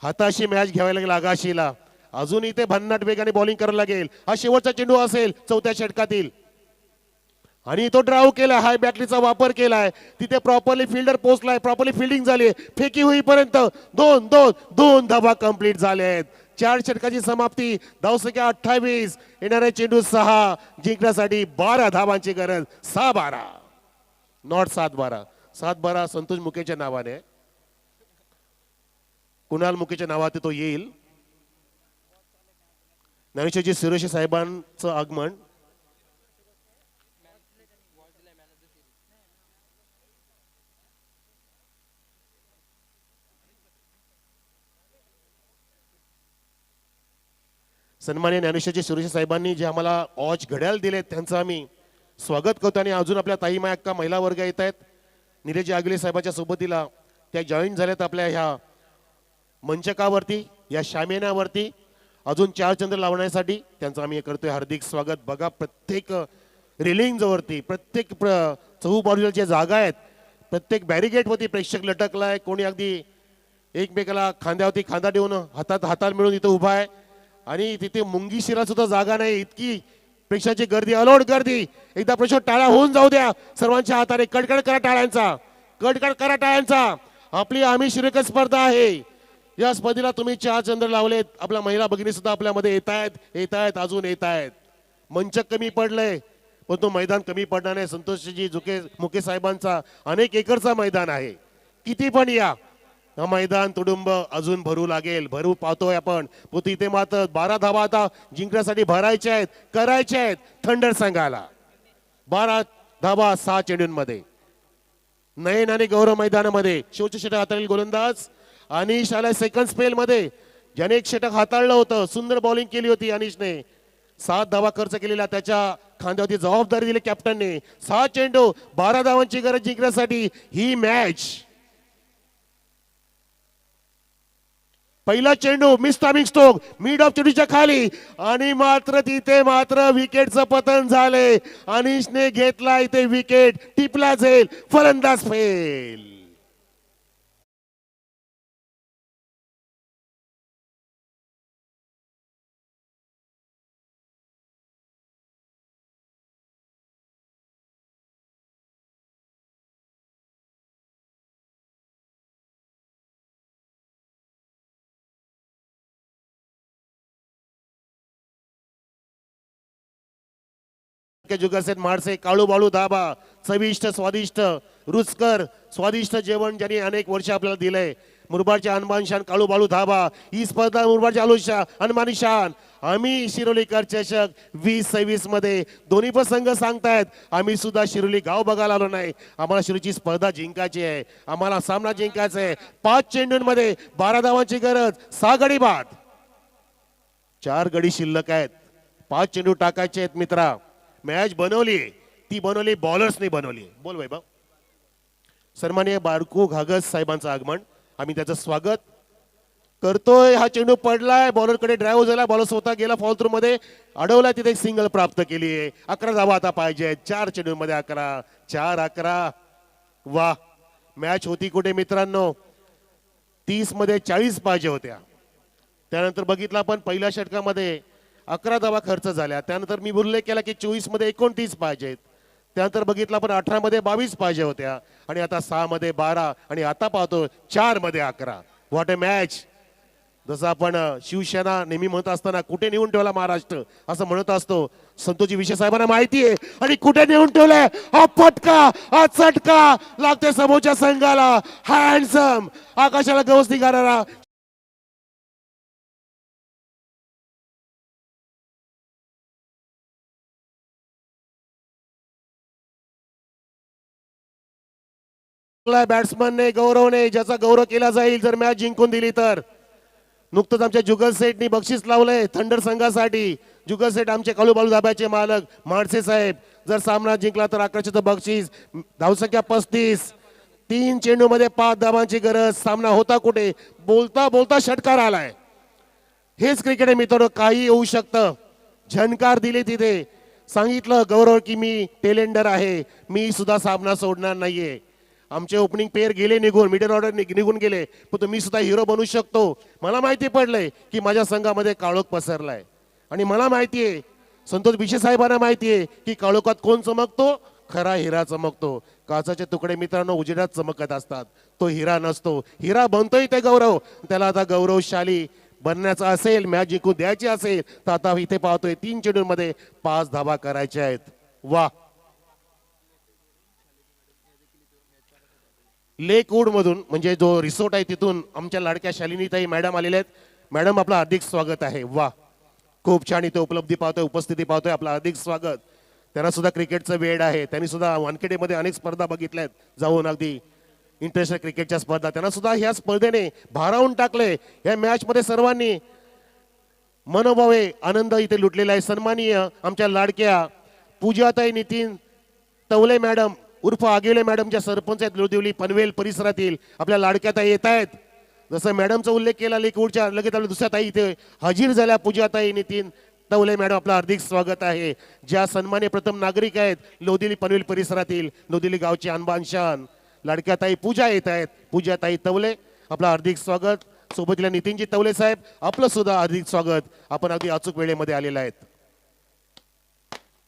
हाताशी मॅच घ्यावी लागेल आगाशीला. अजून इथे भन्नाट वेगाने बॉलिंग करायला लागेल. हा शेवटचा चेंडू असेल चौथ्या षटकातील आणि तो ड्राव केला, हाय बॅटरीचा वापर केलाय. तिथे प्रॉपरली फिल्डर पोहोचलाय, प्रॉपरली फिल्डिंग झाली, फेकी होईपर्यंत दोन धावा कंप्लीट झाले आहेत. 4 षटकाची समाप्ती, धावसंख्या 28, येणारे चेंडू 6, जिंकण्यासाठी 12 धावांची गरज. 6-12, नॉट 7-12. 7-12 संतोष मुकेच्या नावाने, कुणाल मुकेच्या नावाने तो येईल. ज्ञानेश्वरजी सुरेश साहेबांचं आगमन. सन्मान्य ज्ञानेश्वरजी सुरेश साहेबांनी जे आम्हाला ऑच घड्याळ दिले त्यांचं आम्ही स्वागत करतो. आणि अजून आपल्या ताई माय अक्का महिला वर्ग येत आहेत. निलेजी आगले साहेबांच्या सोबतीला त्या जॉईन झाल्यात आपल्या ह्या मंचकावरती, या शामियानावरती. अजून 4 चंद्र लावण्यासाठी त्यांचं आम्ही करतोय हार्दिक स्वागत. बघा, प्रत्येक रेलिंग जवळती, प्रत्येक चहूबाजूला ज्या जागा आहेत, प्रत्येक बॅरिगेटवरती प्रेक्षक लटकलाय. कोणी अगदी एकमेकाला खांद्यावरती खांदा देऊन हातात मिळून इथं उभा आहे. आणि तिथे मुंगी शिरा सुद्धा जागा नाही, इतकी प्रेक्षकांची गर्दी, अलोट गर्दी. एकदा प्रेक्षक टाळ्या होऊन जाऊ द्या सर्वांच्या हाताने. कडकड करा टाळ्यांचा, कडकड करा टाळ्यांचा. आपली आम्ही श्रीरंग स्पर्धा आहे. या स्पर्धेला तुम्ही 4 चंद्र लावलेत. आपल्या महिला भगिनी सुद्धा आपल्यामध्ये येत आहेत, अजून येत आहेत. मंच कमी पडलंय पण तो मैदान कमी पडणार नाही. संतोषजी मुके साहेबांचा अनेक एकरचा मैदान आहे. किती पण या, हा मैदान तुडुंब अजून भरू लागेल. भरू पाहतोय आपण. इथे मात्र 12 धावा आता जिंकण्यासाठी भरायच्या आहेत, करायच्या आहेत थंडर संघाला. 12 धावा 6 चेंडूंमध्ये. नयन आणि गौरव मैदानामध्ये. शेवटच्या षटक हाताळील गोलंदाज अनिश आलाय सेकंड स्पेल मध्ये, ज्याने एक षटक हाताळलं होतं. सुंदर बॉलिंग केली होती अनिशने. 7 धावा खर्च केलेला, त्याच्या खांद्यावरती जबाबदारी दिली कॅप्टनने. 6 चेंडू 12 धावांची गरज जिंकण्यासाठी ही मॅच. पहिला चेंडू miss timing stroke mid of चेंडूच्या खाली आणि मात्र तिथे मात्र विकेटचं पतन झाले. अनिशने घेतला इथे विकेट, टिपला जाईल, फलंदाज फेल. जुगलसेन माडसे काळू बाळू धाबा, चविष्ट स्वादिष्ट रुचकर स्वादिष्ट जेवण ज्यांनी अनेक वर्ष आपल्याला दिलंय. मुरबाडचे अनमान शान काळू बाळू धाबा, ही स्पर्धा मुरबाडचे आलुशा अनमानी शान. आम्ही शिरोलीकर चषक 2026 मध्ये दोन्ही पण संघ सांगतायत आम्ही सुद्धा शिरोली गाव बघायला आलो नाही, आम्हाला शिरोलीची स्पर्धा जिंकायची आहे, आम्हाला सामना जिंकायचा आहे. 5 चेंडूंमध्ये 12 धावांची गरज, 6 गडी बाद, 4 गडी शिल्लक आहेत, 5 चेंडू टाकायचे आहेत मित्रा. मॅच बनवली, ती बनवली बॉलर्सने बनवली. बोल वैभव. सन्माननीय बारकू घागस साहेबांचं आगमन, आम्ही त्याचं स्वागत करतोय. हा चेंडू पडलाय, बॉलरकडे ड्राईव्ह झाला, बॉलर स्वतः गेला फॉल थ्रू मध्ये, अडवला, तिथे एक सिंगल प्राप्त केली आहे. 11 धावा आता पाहिजे, 4 चेंडूंमध्ये 11, 4-11. वा, मॅच होती कुठे मित्रांनो, 30 मध्ये 40 पाहिजे होत्या. त्यानंतर बघितलं आपण पहिल्या षटकामध्ये 11 धावा खर्च झाल्या. त्यानंतर मी उल्लेख केला की 24 मध्ये 29 पाहिजेत. त्यानंतर बघितलं आपण 18 मध्ये 22 पाहिजे होत्या आणि आता 6 मध्ये 12 आणि आता पाहतो 4 मध्ये 11. What a match. जसं आपण शिवसेना नेहमी म्हणत असताना कुठे नेऊन ठेवला महाराष्ट्र असं म्हणत असतो, संतोषजी विषय साहेबांना माहिती आहे आणि कुठे नेऊन ठेवलाय. हा फटका, हा चटका लागते समोरच्या संघाला. हँडसम आकाशाला गवसणी करणारा बॅट्समनने गौरवने ज्याचा गौरव केला जाईल जर मॅच जिंकून दिली तर. नुकतंच आमच्या जुगल सेठनी बक्षीस लावलंय थंडर संघासाठी. जुगल सेठ आमचे काळूबाळू धाब्याचे मालक माडसे साहेब, जर सामना जिंकला तर 1100चं बक्षीस, धावसंख्या 35, 3 चेंडू मध्ये 5 धावांची गरज. सामना होता कुठे, बोलता बोलता षटकार आलाय. हेच क्रिकेट आहे मित्रांनो, काही होऊ शकतं. झणकार दिली तिथे, सांगितलं गौरव की मी टेलेंडर आहे, मी सुद्धा सामना सोडणार नाहीये. आमचे ओपनिंग पेअर गेले निघून, मिडल ऑर्डर निघून गेले, पण मी सुद्धा हिरो बनू शकतो. मला माहिती पडलंय की माझ्या संघामध्ये काळोख पसरलाय आणि मला माहितीये, संतोष विषय साहेबांना माहितीये की काळोखात कोण चमकतो, खरा हिरा चमकतो. काचाचे तुकडे मित्रांनो उजेडात चमकत असतात, तो हिरा नसतो. हिरा बनतोय ते गौरव, त्याला आता गौरवशाली बनण्याचं असेल, मॅच जिंकून द्यायची असेल तर आता इथे पाहतोय 3 चेंडूंमध्ये 5 धावा करायच्या आहेत. वा, लेकवूड मधून म्हणजे जो रिसोर्ट आहे तिथून आमच्या लाडक्या शालिनीताई मॅडम आलेल्या आहेत. मॅडम आपलं हार्दिक स्वागत आहे. वा, खूप छान इथे उपलब्धी पाहतोय, उपस्थिती पाहतोय, आपलं हार्दिक स्वागत. त्यांना सुद्धा क्रिकेटचं वेड आहे, त्यांनी सुद्धा वानखेडेमध्ये अनेक स्पर्धा बघितल्या आहेत जाऊन, अगदी इंटरनॅशनल क्रिकेटच्या स्पर्धा. त्यांना सुद्धा ह्या स्पर्धेने भारावून टाकले. या मॅच मध्ये सर्वांनी मनोभावे आनंद इथे लुटलेला आहे. सन्माननीय आमच्या लाडक्या पूजाताई नितीन तवले मॅडम उर्फ आगेले मॅडमच्या सरपंच आहेत लोदिवली पनवेल परिसरातील, आपल्या लाडक्या ताई येत आहेत. जसं मॅडमचा उल्लेख केला लेकवूडच्या, लगेच आपल्या दुसऱ्या ताई इथे हजीर झाल्या. पूजाताई नितीन तवले मॅडम, आपलं हार्दिक स्वागत आहे. ज्या सन्मान्य प्रथम नागरिक आहेत लोदिवली पनवेल परिसरातील, लोदिवली गावची अनबान शान लाडक्या ताई पूजा येत आहेत. पूजाताई तवले, आपलं हार्दिक स्वागत. सोबतीला नितीनजी तवले साहेब, आपलं सुद्धा हार्दिक स्वागत. आपण अगदी अचूक वेळेमध्ये आलेला आहेत.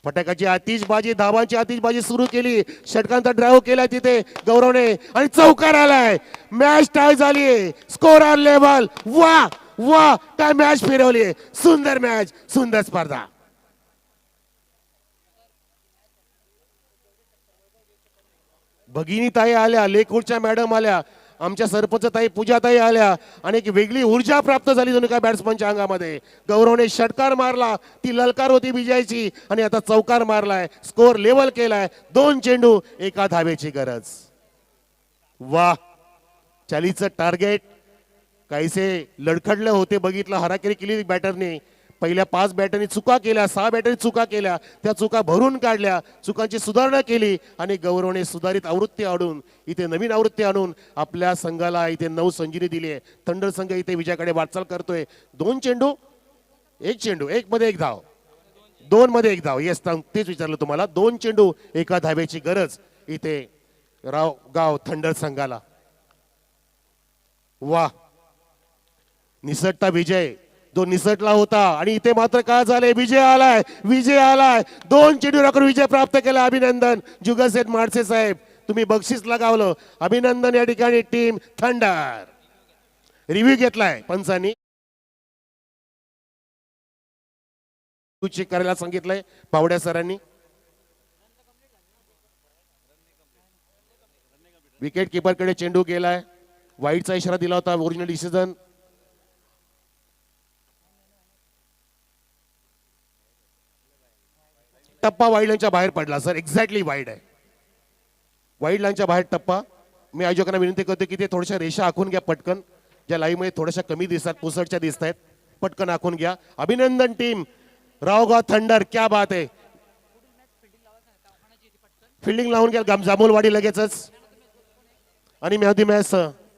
फटाक्याची आतिषबाजी, धावांची आतिषबाजी सुरू केली, षटकांचा ड्राईव्ह केला तिथे गौरवने आणि चौकार आलाय. मॅच टाय झाली, स्कोर ऑन लेवल. वा वा, काय मॅच फिरवली, सुंदर मॅच, सुंदर स्पर्धा. भगिनी ताई आल्या, लेकूडच्या मॅडम आल्या, आमच्या सरपंच ताई पूजाताई आल्या आणि एक वेगळी ऊर्जा प्राप्त झाली दोन्ही काय बॅट्समनच्या अंगामध्ये. गौरवने षटकार मारला, ती ललकार होती विजयाची आणि आता चौकार मारलाय, स्कोर लेवल केलाय. 2 चेंडू 1 धावेची गरज. वा, चालीचं टार्गेट काहीसे लडखडले होते, बघितलं हराकिरी केली बॅटरने. पहिल्या 5 बॅटरनी चुका केल्या, 6 बॅटरी चुका केल्या, त्या चुका भरून काढल्या, चुकांची सुधारणा केली आणि गौरवने सुधारित आवृत्ती आणून इथे नवीन आवृत्ती आणून आपल्या संघाला इथे 9 संजीवनी दिली आहे. थंडर संघ इथे विजयाकडे वाटचाल करतोय. 2 चेंडू 1 चेंडू, 1 मध्ये 1 धाव, 2 मध्ये 1 धाव. येस, तेच विचारलं तुम्हाला. 2 चेंडू 1 धाब्याची गरज इथे रावगाव थंडर संघाला. वा, निसटता विजय जो निसटला होता आणि इथे मात्र काय झाले, विजय आलाय, विजय आलाय. 2 चेंडू राखून विजय प्राप्त केला. अभिनंदन जुगलसेठ माडसे साहेब, तुम्ही बक्षीस लगावलं. अभिनंदन या ठिकाणी टीम थंडर. रिव्ह्यू घेतलाय पंचांनी, चेक करायला सांगितलंय पावड्या सरांनी. विकेट किपर कडे चेंडू गेलाय. वाईडचा इशारा दिला होता, ओरिजिनल डिसिजन. टप्पा वाईड लाईनच्या बाहेर पडला सर, एक्झॅक्टली वाईड आहे. वाईड लाईनच्या बाहेर टप्पा. मी आयोजकांना विनंती करतो की ते थोड्याशा रेषा आखून घ्या पटकन, ज्या लाईव्ह मध्ये थोड्याशा कमी दिसतात, पुसटच्या दिसत आहेत, पटकन आखून घ्या. अभिनंदन टीम रावगाव थंडर, क्या बात आहे. फिल्डिंग लावून घ्या जांभूलवाडी लगेचच. आणि मेहदी मॅच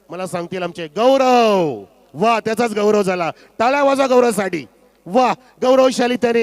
मला सांगतील आमचे गौरव. वा, त्याचाच गौरव झाला. टाळ्या वाजवा गौरवसाठी. वा, गौरवशाली त्याने